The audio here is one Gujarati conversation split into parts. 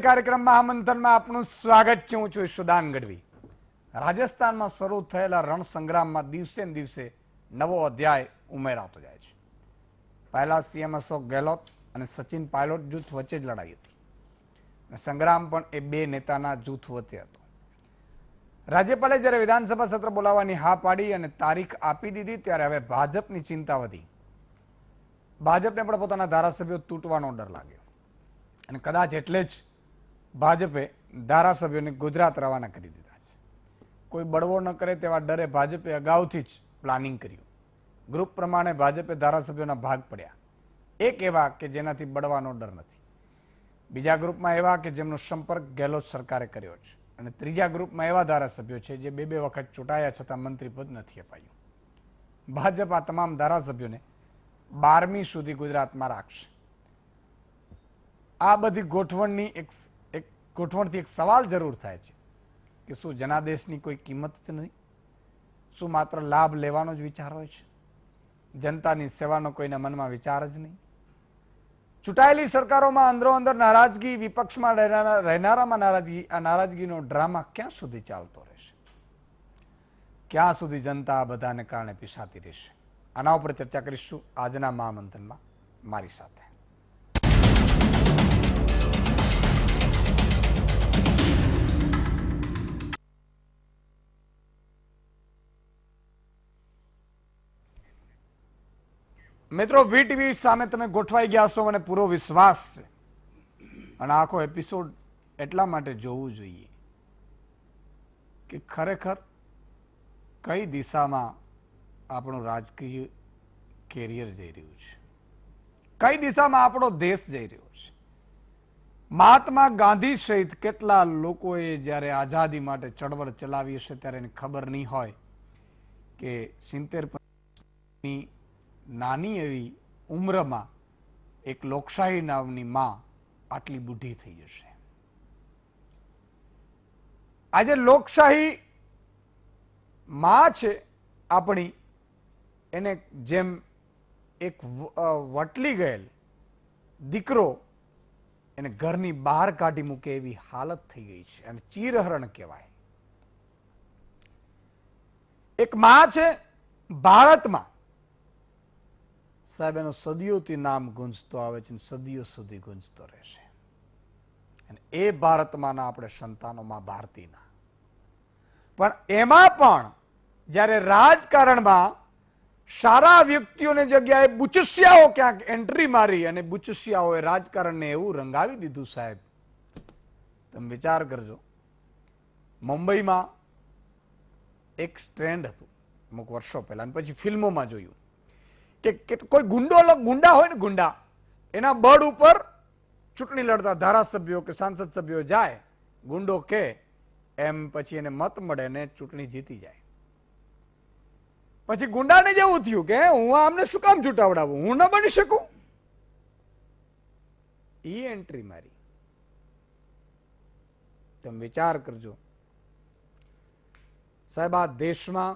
કાર્યક્રમ મહામંથનમાં આપનું સ્વાગત છે। હું છું સુદાન ગઢવી। રાજસ્થાનમાં શરૂ થયેલા રણ સંગ્રામમાં દિવસે ને દિવસે નવો અધ્યાય ઉમેરાતો જાય છે। પહેલા સીએમ અશોક ગેહલોત અને સચિન પાયલોટ જૂથ વચ્ચે જ લડાઈ હતી। સંગ્રામ પણ એ બે નેતાના જૂથ વચ્ચે હતો। રાજ્યપાલે જ્યારે વિધાનસભા સત્ર બોલાવવાની હા પાડી અને તારીખ આપી દીધી ત્યારે હવે ભાજપની ચિંતા વધી। ભાજપને પણ પોતાના ધારાસભ્યો તૂટવાનો ડર લાગ્યો અને કદાચ એટલે જ ભાજપે ધારાસભ્યોને ગુજરાત રવાના કરી દીધા છે। કોઈ બળવો ન કરે તેવા ડરે ભાજપે અગાઉથી જ પ્લાનિંગ કર્યું। ગ્રુપ પ્રમાણે ભાજપે ધારાસભ્યોના ભાગ પડ્યા। એક એવા કે જેનાથી બળવાનો ડર નથી, બીજા ગ્રુપમાં એવા કે જેમનો સંપર્ક ગેહલોત સરકારે કર્યો છે અને ત્રીજા ગ્રુપમાં એવા ધારાસભ્યો છે જે બે વખત ચૂંટાયા છતાં મંત્રીપદ નથી અપાયું। ભાજપ આ તમામ ધારાસભ્યોને 12મી સુધી ગુજરાતમાં રાખશે। આ બધી ગોઠવણની ગોઠવણથી એક સવાલ જરૂર થાય છે કે શું જનાદેશની કોઈ કિંમત જ નથી? શું માત્ર લાભ લેવાનો જ વિચાર હોય છે? જનતાની સેવાનો કોઈના મનમાં વિચાર જ નહીં? ચૂંટાયેલી સરકારોમાં અંદરો અંદર નારાજગી, વિપક્ષમાં રહેનારામાં નારાજગી, આ નારાજગીનો ડ્રામા ક્યાં સુધી ચાલતો રહેશે? ક્યાં સુધી જનતા આ બધાને કારણે પીસાતી રહેશે? આના ઉપર ચર્ચા કરીશું આજના મહામંથનમાં મારી સાથે। મિત્રો, વીટીવી સામે તમે ગોઠવાઈ ગયા છો, મને પૂરો વિશ્વાસ છે અને આખો એપિસોડ એટલા માટે જોવું જોઈએ કે ખરેખર કઈ દિશામાં આપણું રાજકીય કેરિયર જઈ રહ્યું છે, કઈ દિશામાં આપણો દેશ જઈ રહ્યો છે। મહાત્મા ગાંધી સહિત કેટલા લોકોએ જ્યારે આઝાદી માટે ચળવળ ચલાવી હશે ત્યારે એને ખબર નહીં હોય કે 70 નાની એવી ઉંમરમાં એક લોકશાહી નામની માં આટલી બુઢી થઈ જશે। આજે લોકશાહી માં છે આપણી, એને જેમ એક વટલી ગયેલ દીકરો એને ઘરની બહાર કાઢી મૂકે એવી હાલત થઈ ગઈ છે અને ચીરહરણ કહેવાય। એક માં છે ભારતમાં, સાહેબ એનો સદીઓથી નામ ગુંજતો આવે છે, સદીઓ સુધી ગુંજતો રહેશે અને એ ભારતમાંના આપણે સંતાનોમાં ભારતીના। પણ એમાં પણ જ્યારે રાજકારણમાં સારા વ્યક્તિઓની જગ્યાએ બુચસિયાઓ ક્યાંક એન્ટ્રી મારી અને બુચસિયાઓએ રાજકારણને એવું રંગાવી દીધું, સાહેબ તમે વિચાર કરજો। મુંબઈમાં એક સ્ટ્રેન્ડ હતું અમુક વર્ષો પહેલા, અને પછી ફિલ્મોમાં જોયું કે કોઈ ગુંડા હોય ને, ગુંડા એના બળ ઉપર ચૂંટણી લડતા ધારાસભ્યો કે સાંસદ સભ્યો જાય, ગુંડો કે એમ પછી એને મત મળે ને ચૂંટણી જીતી જાય। પછી ગુંડાને જેવું થયું કે હું આમને શું કામ ચૂંટાવડાવું, હું ન બની શકું, ઈ એન્ટ્રી મારી। તમે વિચાર કરજો સાહેબ, આ દેશમાં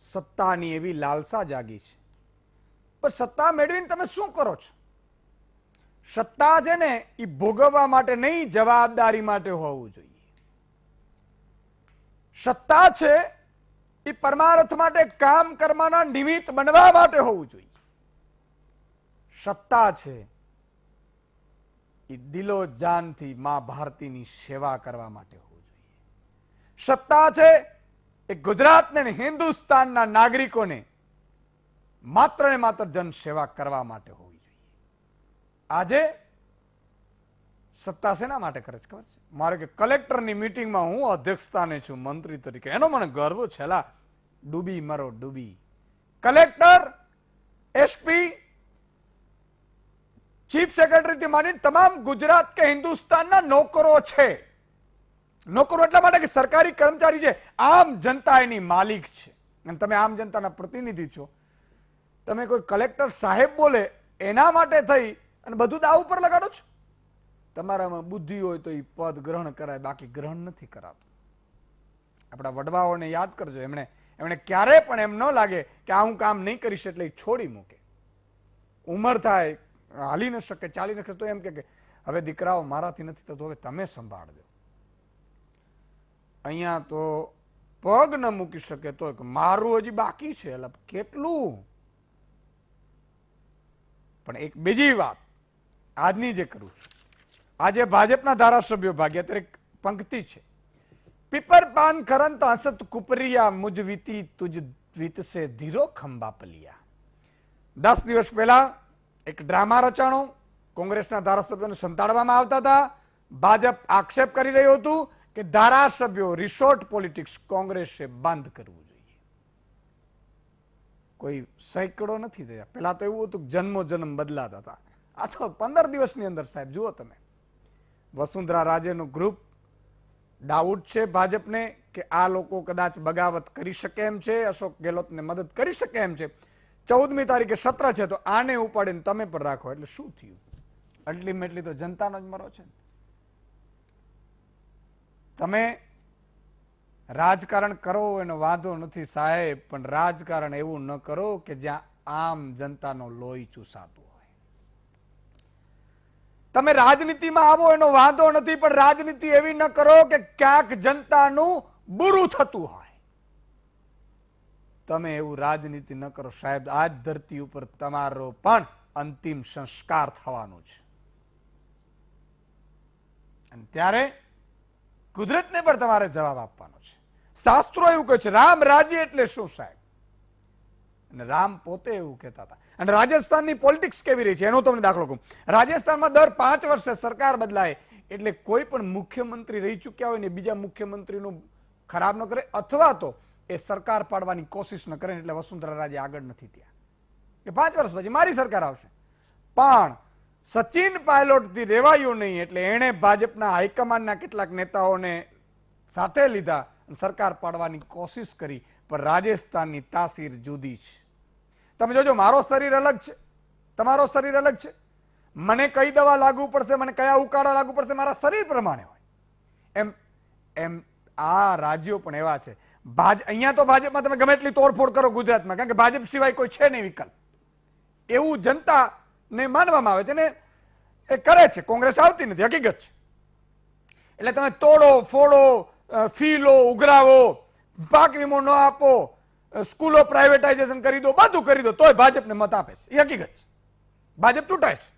સત્તાની એવી લાલસા જાગી છે, પણ સત્તા મેળવીને તમે શું કરો છો? સત્તા છે ને એ ભોગવવા માટે નહીં, જવાબદારી માટે હોવું જોઈએ। સત્તા છે એ પરમાર્થ માટે કામ કરવાના નિમિત્ત બનવા માટે હોવું જોઈએ। સત્તા છે એ દિલો જાનથી મા ભારતીની સેવા કરવા માટે હોવું જોઈએ। સત્તા છે એ ગુજરાતને હિન્દુસ્તાનના નાગરિકોને માત્ર ને માત્ર જન સેવા કરવા માટે હોવી જોઈએ। આજે સત્તા શેના માટે કરે છે ખબર છે? મારે કે કલેક્ટરની મીટિંગમાં હું અધ્યક્ષસ્થાને છું મંત્રી તરીકે, એનો મને ગર્વ છે। ડૂબી મરો ડૂબી। કલેક્ટર, એસપી, ચીફ સેક્રેટરીથી માંડીને તમામ ગુજરાત કે હિન્દુસ્તાનના નોકરો છે। નોકરો એટલા માટે કે સરકારી કર્મચારી છે, આમ જનતા એની માલિક છે અને તમે આમ જનતાના પ્રતિનિધિ છો। તમે કોઈ કલેક્ટર સાહેબ બોલે એના માટે થઈ અને બધું દાવ ઉપર લગાડો છો? તમારામાં બુદ્ધિ હોય તો એ પદ ગ્રહણ કરાય, બાકી ગ્રહણ નથી કરાતું। આપણા વડવાઓને યાદ કરજો, એમણે ક્યારે પણ એમ ન લાગે કે આ હું કામ નહીં કરીશ એટલે છોડી મૂકે। ઉંમર થાય, હાલી ન શકે, ચાલી ન શકે તો એમ કે હવે દીકરાઓ મારાથી નથી થતું, હવે તમે સંભાળજો. અહીંયા તો પગ ન મૂકી શકે તો મારું હજી બાકી છે. એટલે કેટલું. પણ એક બીજી વાત આજની જે કરું છું, આજે ભાજપના ધારાસભ્યો ભાગ્યા ત્યારે પંક્તિ છે, પીપર પાન કરંત હસત કુપરિયા મુજ વીતી તુજ વીતસે ધીરો ખંભા પલિયા. 10 દિવસ પહેલા એક ડ્રામા રચાણો, કોંગ્રેસના ધારાસભ્યોને સંતાડવામાં આવતા હતા. ભાજપ આક્ષેપ કરી રહ્યું હતું કે ધારાસભ્યો રિસોર્ટ પોલિટિક્સ કોંગ્રેસે બંધ કરવું જોઈએ. કોઈ સેંકડો નથી થયા. પેલા તો એવું હતું જન્મો જન્મ બદલાતા હતા. આ તો 15 દિવસની અંદર સાહેબ જુઓ તમે, વસુંધરા રાજેનું ગ્રુપ ડાઉટ છે ભાજપને કે આ લોકો કદાચ બગાવત કરી શકે એમ છે, અશોક ગેહલોતને મદદ કરી શકે એમ છે. 14મી તારીખે સત્ર છે તો આને ઉપાડીને તમે પણ રાખો. એટલે શું થયું? અલ્ટિમેટલી તો જનતાનો જ મરો છે. તમે રાજકારણ કરો એનો વાંધો નથી સાહેબ, પણ રાજકારણ એવું ન કરો કે જ્યાં આમ જનતાનો લોહી ચૂસાતું હોય. તમે રાજનીતિમાં આવો એનો વાંધો નથી, પણ રાજનીતિ એવી ન કરો કે ક્યાંક જનતાનું બુરું થતું હોય. તમે એવું રાજનીતિ ન કરો સાહેબ. આજ ધરતી ઉપર તમારો પણ અંતિમ સંસ્કાર થવાનું છે. અને ત્યારે કુદરતને પણ તમારે જવાબ આપવાનો છે. શાસ્ત્રો એવું કહે છે રામ રાજ્ય એટલે શું સાહેબ, અને રામ પોતે એવું કહેતા હતા. અને રાજસ્થાનની પોલિટિક્સ કેવી રહી છે એનો તમને દાખલો કહું. રાજસ્થાનમાં દર 5 વર્ષે સરકાર બદલાય એટલે કોઈ પણ મુખ્યમંત્રી રહી ચૂક્યા હોય ને બીજા મુખ્યમંત્રીનું ખરાબ ન કરે, અથવા તો એ સરકાર પાડવાની કોશિશ ન કરે. એટલે વસુંધરા રાજે આગળ નથી ત્યાં કે 5 વર્ષ પછી મારી સરકાર આવશે. પણ સચિન પાયલોટથી રેવાયું નહીં એટલે એણે ભાજપના હાઈકમાન્ડના કેટલાક નેતાઓને સાથે લીધા, સરકાર પાડવાની કોશિશ કરી. પણ રાજસ્થાનની તાસીર જુદી છે. તમે જોજો, મારો શરીર અલગ છે, તમારો શરીર અલગ છે. મને કઈ દવા લાગુ પડશે, મને કયા ઉકાળા લાગુ પડશે, મારા શરીર પ્રમાણે હોય. એમ એમ આ રાજ્યો પણ એવા છે. અહીંયા તો ભાજપમાં તમે ગમે એટલી તોડફોડ કરો ગુજરાતમાં, કારણ કે ભાજપ સિવાય કોઈ છે નહીં વિકલ્પ, એવું જનતાને માનવામાં આવે છે ને એ કરે છે. કોંગ્રેસ આવતી નથી, હકીકત છે. એટલે તમે તોડો ફોડો, ફી લો, ઉઘરાવો, પાક વીમો ન આપો, સ્કૂલો પ્રાઇવેટાઇઝેશન કરી દો, બધું કરી દો, તોય ભાજપને મત આપે છે. એ હકીકત છે. ભાજપ ચૂંટાય છે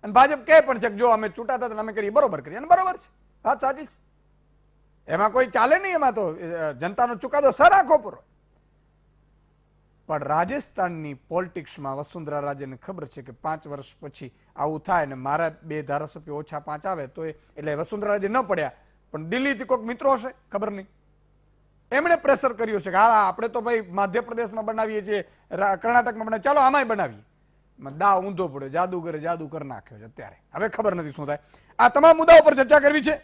અને ભાજપ કહે પણ છે કે જો અમે ચૂંટાતા હતા અમે કરીએ બરોબર કરીએ, અને બરોબર છે, વાત સાચી છે. એમાં કોઈ ચાલે નહીં. એમાં તો જનતાનો ચુકાદો સર આંખો પૂરો. પણ રાજસ્થાનની પોલિટિક્સમાં વસુંધરા રાજેને ખબર છે કે 5 વર્ષ પછી આવું થાય ને મારા 2 ધારાસભ્યો ઓછા 5 આવે તો એટલે વસુંધરા રાજે ન પડ્યા, પણ દિલ્હીથી કોઈક મિત્રો હશે ખબર નહીં, એમણે પ્રેશર કર્યું છે કે હા આપણે તો ભાઈ મધ્યપ્રદેશમાં બનાવીએ છીએ, કર્ણાટકમાં બનાવીએ, ચાલો આમાંય બનાવીએ. દા ઊંધો પડ્યો, જાદુગરે જાદુ કરી નાખ્યો છે. અત્યારે હવે ખબર નથી શું થાય. આ તમામ મુદ્દાઓ પર ચર્ચા કરવી છે.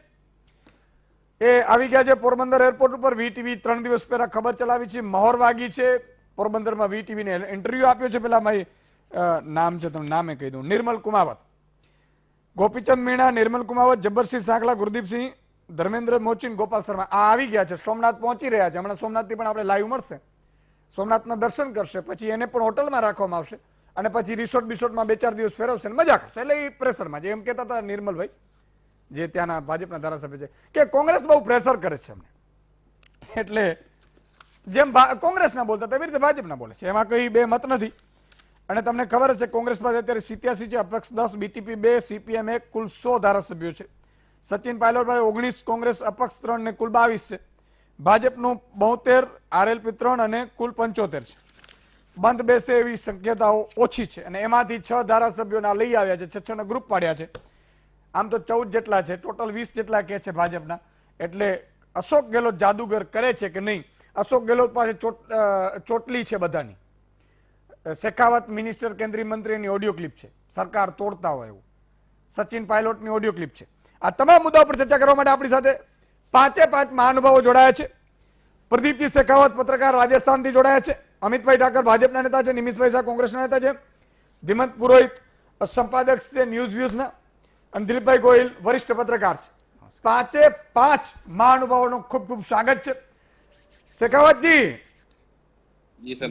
એ આવી ગયા છે પોરબંદર એરપોર્ટ ઉપર. વીટીવી 3 દિવસ પહેલા ખબર ચલાવી છે, મહોર વાગી છે. પોરબંદરમાં વીટીવીને ઇન્ટરવ્યુ આપ્યો છે. પેલા ભાઈ નામ છે, તમને નામે કહી દઉં, નિર્મલ કુમાવત, ગોપીચંદ મીણા, નિર્મલ કુમાવત, જબ્બરસિંહ સાંકલા, ગુરદીપસિંહ, ધર્મેન્દ્ર મોચીન, ગોપાલ શર્મા આ આવી ગયા છે. સોમનાથ પહોંચી રહ્યા છે. હમણાં સોમનાથથી પણ આપણે લાઈવ મળશે. સોમનાથના દર્શન કરશે, પછી એને પણ હોટલમાં રાખવામાં આવશે અને પછી રિસોર્ટ બિસોર્ટમાં 2-4 દિવસ ફેરવશે અને મજા કરશે. એટલે એ પ્રેશરમાં, જે એમ કહેતા હતા નિર્મલભાઈ, જે ત્યાંના ભાજપના ધારાસભ્ય છે, કે કોંગ્રેસ બહુ પ્રેશર કરે છે અમને. એટલે જેમ કોંગ્રેસના બોલતા તેવી રીતે ભાજપના બોલે છે, એમાં કઈ બે મત નથી. અને તમને ખબર છે કોંગ્રેસમાં અત્યારે 87 છે, અપક્ષ 10, બીટીપી 2, સીપીએમ 1, કુલ 100 ધારાસભ્યો છે. સચિન પાયલોટભાઈ 19, કોંગ્રેસ અપક્ષ 3 ને કુલ 22 છે. ભાજપનું 72, આરએલપી 3 અને કુલ 75 છે. બંધ બેસે એવી શક્યતાઓ ઓછી છે. અને એમાંથી 6 ધારાસભ્યોના લઈ આવ્યા છે, 6 ના ગ્રુપ પાડ્યા છે. આમ તો 14 જેટલા છે, ટોટલ 20 જેટલા કે છે ભાજપના. એટલે અશોક ગેહલોત જાદુગર કરે છે કે નહીં, અશોક ગેહલોત પાસે ચોટલી છે બધાની. શેખાવત મિનિસ્ટર, કેન્દ્રીય મંત્રીની ઓડિયો ક્લિપ છે, સરકાર તોડતા હોય એવું. સચિન પાયલોટની ઓડિયો ક્લિપ છે. આ તમામ મુદ્દાઓ પર ચર્ચા કરવા માટે આપણી સાથે 5 મહાનુભાવો જોડાયા છે. પ્રદીપજી શેખાવત પત્રકાર રાજસ્થાનથી જોડાયા છે. અમિતભાઈ ઠાકર ભાજપના નેતા છે. નિમિષભાઈ શાહ કોંગ્રેસના નેતા છે. ધીમંત પુરોહિત સંપાદક છે ન્યૂઝ વ્યુઝના. અને દિલીપભાઈ ગોહિલ વરિષ્ઠ પત્રકાર છે. 5 મહાનુભાવોનું ખૂબ ખૂબ સ્વાગત છે. शेखावत जी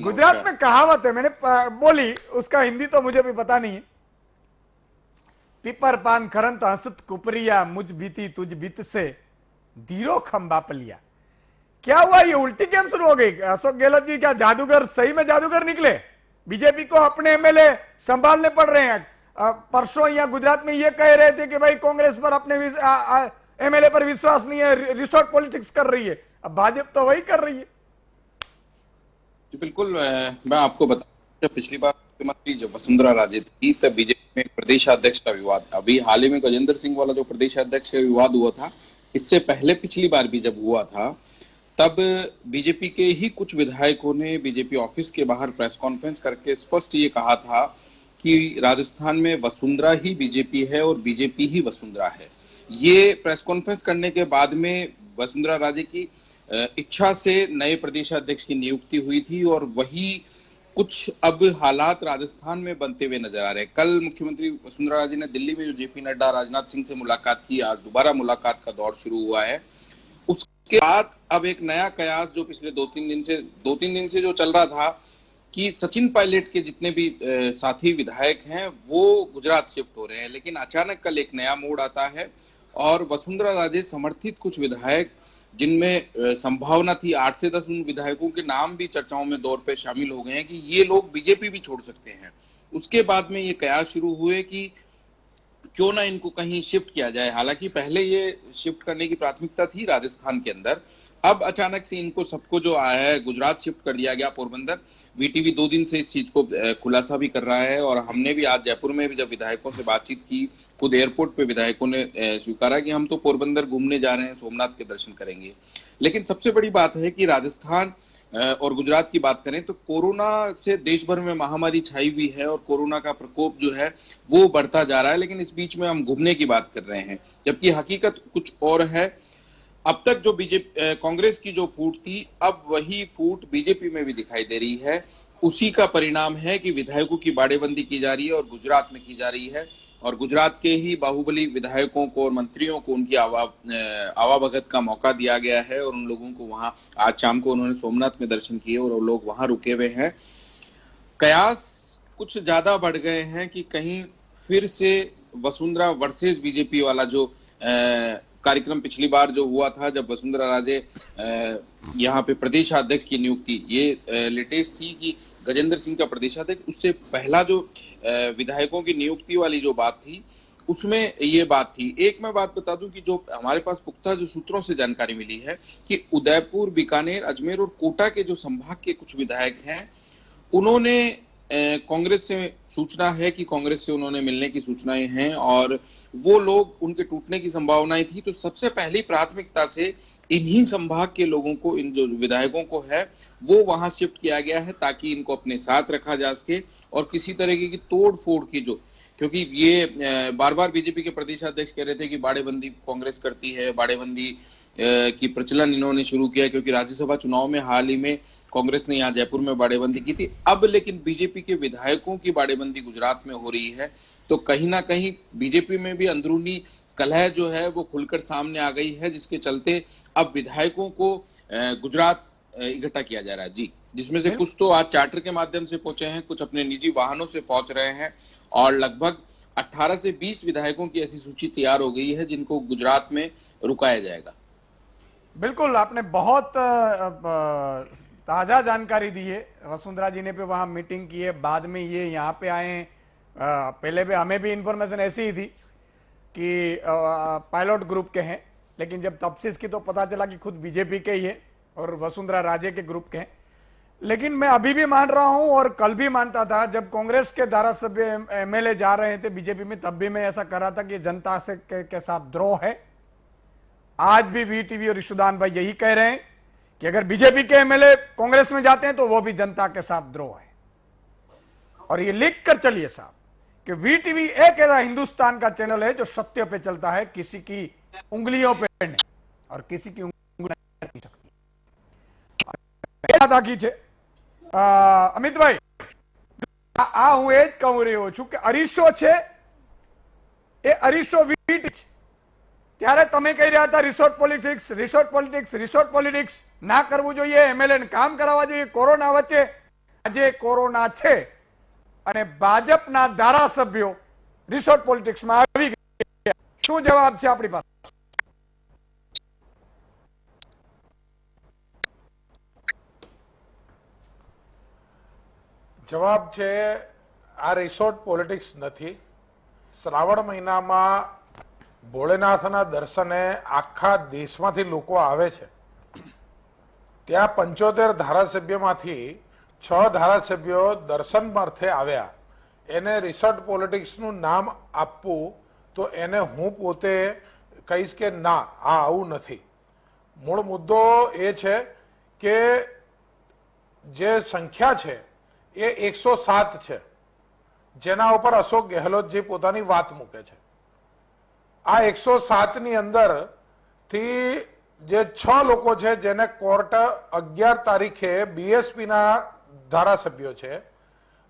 गुजरात में कहावत है, मैंने बोली, उसका हिंदी तो मुझे भी पता नहीं है. पीपर पान खरंत हंसत कुपरिया मुझ बीती तुझ बीत से धीरो खंबा पलिया। क्या हुआ, ये उल्टी क्यों शुरू हो गई? अशोक गहलोत जी क्या जादूगर, सही में जादूगर निकले? बीजेपी को अपने एमएलए संभालने पड़ रहे हैं। परसों यहां गुजरात में ये कह रहे थे कि भाई कांग्रेस पर अपने एमएलए पर विश्वास नहीं है, रिसोर्ट पॉलिटिक्स कर रही है। अब भाजपा तो वही कर रही है। जी बिल्कुल, मैं आपको बता, जब पिछली बार मुख्यमंत्री जब वसुंधरा राजे थी तब बीजेपी में प्रदेशाध्यक्ष का विवाद, अभी हाल ही में गजेंद्र सिंह वाला जो प्रदेशाध्यक्ष का विवाद हुआ था, इससे पहले पिछली बार भी जब हुआ था तब बीजेपी के ही कुछ विधायकों ने बीजेपी ऑफिस के बाहर प्रेस कॉन्फ्रेंस करके स्पष्ट ये कहा था कि राजस्थान में वसुंधरा ही बीजेपी है और बीजेपी ही वसुंधरा है। ये प्रेस कॉन्फ्रेंस करने के बाद में वसुंधरा राजे की इच्छा से नए प्रदेशाध्यक्ष की नियुक्ति हुई थी और वही कुछ अब हालात राजस्थान में बनते हुए नजर आ रहे हैं। कल मुख्यमंत्री वसुंधरा राजे ने दिल्ली में जो जेपी नड्डा, राजनाथ सिंह से मुलाकात की, आज दोबारा मुलाकात का दौर शुरू हुआ है। उसके बाद अब एक नया कयास जो पिछले दो तीन दिन से जो चल रहा था कि सचिन पायलट के जितने भी साथी विधायक हैं वो गुजरात शिफ्ट हो रहे हैं, लेकिन अचानक कल एक नया मोड़ आता है और वसुंधरा राजे समर्थित कुछ विधायक जिनमें संभावना थी 8 से 10 उन विधायकों के नाम भी चर्चाओं में दौर पे शामिल हो गए हैं कि ये लोग बीजेपी भी छोड़ सकते हैं। उसके बाद में ये कयास शुरू हुए कि क्यों ना इनको कहीं शिफ्ट किया जाए। हालांकि पहले ये शिफ्ट करने की प्राथमिकता थी राजस्थान के अंदर, अब अचानक से इनको सबको जो आया है गुजरात शिफ्ट कर दिया गया, पोरबंदर। वीटीवी 2 दिन से इस चीज को खुलासा भी कर रहा है और हमने भी आज जयपुर में भी जब विधायकों से बातचीत की, खुद एयरपोर्ट पे विधायकों ने स्वीकारा कि हम तो पोरबंदर घूमने जा रहे हैं, सोमनाथ के दर्शन करेंगे। लेकिन सबसे बड़ी बात है कि राजस्थान और गुजरात की बात करें तो कोरोना से देश भर में महामारी छाई हुई है और कोरोना का प्रकोप जो है वो बढ़ता जा रहा है, लेकिन इस बीच में हम घूमने की बात कर रहे हैं, जबकि हकीकत कुछ और है। अब तक जो बीजेपी कांग्रेस की जो फूट थी, अब वही फूट बीजेपी में भी दिखाई दे रही है। उसी का परिणाम है कि विधायकों की बाड़ेबंदी की जा रही है और गुजरात में की जा रही है और गुजरात के ही बाहुबली विधायकों को और मंत्रियों को उनकी आवाभगत का मौका दिया गया है और उन लोगों को वहां आज शाम को उन्होंने सोमनाथ में दर्शन किए और वो लोग वहां रुके हुए हैं। कयास कुछ ज्यादा बढ़ गए हैं कि कहीं फिर से वसुंधरा वर्सेस बीजेपी वाला जो कार्यक्रम पिछली बार जो हुआ था जब वसुंधरा राजे यहाँ पे प्रदेशाध्यक्ष की नियुक्ति, ये लेटेस्ट थी कि गजेंद्र सिंह का प्रदेशाध्यक्ष, उससे पहला जो विधायकों की नियुक्ति वाली जो बात थी उसमें ये बात थी। एक मैं बात बता दूं कि जो हमारे पास पुख्ता जो सूत्रों से जानकारी मिली है कि उदयपुर, बीकानेर, अजमेर और कोटा के जो संभाग के कुछ विधायक हैं उन्होंने कांग्रेस से सूचना है कि कांग्रेस से उन्होंने मिलने की सूचनाएं हैं और वो लोग, उनके टूटने की संभावनाएं थी, तो सबसे पहली प्राथमिकता से इन्हीं संभाग के लोगों को, इन जो विधायकों को है वो वहां शिफ्ट किया गया है ताकि इनको अपने साथ रखा जा सके और किसी तरीके की तोड़ फोड़ की जो, क्योंकि ये बार बार बीजेपी के प्रदेशाध्यक्ष कह रहे थे कि बाड़ेबंदी कांग्रेस करती है, बाड़ेबंदी की प्रचलन इन्होंने शुरू किया क्योंकि राज्यसभा चुनाव में हाल ही में कांग्रेस ने यहाँ जयपुर में बाड़ेबंदी की थी। अब लेकिन बीजेपी के विधायकों की बाड़ेबंदी गुजरात में हो रही है, तो कहीं ना कहीं बीजेपी में भी अंदरूनी कलह जो है वो खुलकर सामने आ गई है, जिसके चलते अब विधायकों को गुजरात इकट्ठा किया जा रहा है जी, जिसमें से कुछ तो आज चार्टर के माध्यम से पहुंचे हैं, कुछ अपने निजी वाहनों से पहुंच रहे हैं और लगभग 18 से 20 विधायकों की ऐसी सूची तैयार हो गई है जिनको गुजरात में रुकाया जाएगा। बिल्कुल, आपने बहुत ताजा जानकारी दी है। वसुंधरा जी ने भी वहां मीटिंग की है, बाद में ये यहाँ पे आए हैं। पहले भी हमें भी इंफॉर्मेशन ऐसी ही थी कि पायलट ग्रुप के हैं, लेकिन जब तफ्तीश की तो पता चला कि खुद बीजेपी के ही है और वसुंधरा राजे के ग्रुप के हैं। लेकिन मैं अभी भी मान रहा हूं और कल भी मानता था, जब कांग्रेस के धारासभ्य एमएलए जा रहे थे बीजेपी में, तब भी मैं ऐसा कर रहा था कि जनता से के साथ द्रोह है। आज भी वीटीवी और ईशुदान भाई यही कह रहे हैं कि अगर बीजेपी के एमएलए कांग्रेस में जाते हैं तो वो भी जनता के साथ द्रोह है। और ये लिख कर चलिए साहब कि वीटीवी एक ऐसा हिंदुस्तान का चैनल है जो सत्य पे चलता है, किसी की उंगलियों पे नहीं, और किसी की उंगली नहीं सकती। અમિતભાઈ, આ હું એ જ કહું રહ્યો છું કે અરીસો છે એ અરીસો વીટ છે। ત્યારે તમે કહી રહ્યા હતા resort politics, resort politics, resort politics ના કરવું જોઈએ, એમએલએ ને કામ કરાવવા જોઈએ કોરોના વચ્ચે। આજે કોરોના છે અને ભાજપના ધારાસભ્યો રિસોર્ટ પોલિટિક્સમાં આવી શું જવાબ છે આપણી પાસે? જવાબ છે આ રિસોર્ટ પોલિટિક્સ નથી. શ્રાવણ મહિનામાં ભોળેનાથના દર્શને આખા દેશમાંથી લોકો આવે છે. ત્યાં 75 ધારાસભ્યમાંથી 6 ધારાસભ્યો દર્શન અર્થે આવ્યા. એને રિસોર્ટ પોલિટિક્સનું નામ આપવું તો એને હું પોતે કહીશ કે ના, આ આવું નથી. મૂળ મુદ્દો એ છે કે જે સંખ્યા છે એ 107 છે, જેના ઉપર અશોક ગેહલોતજી પોતાની વાત મૂકે છે. આ 107 ની અંદર થી જે 6 લોકો છે જેને કોર્ટ 11 તારીખે બીએસપી ના ધારાસભ્યો છે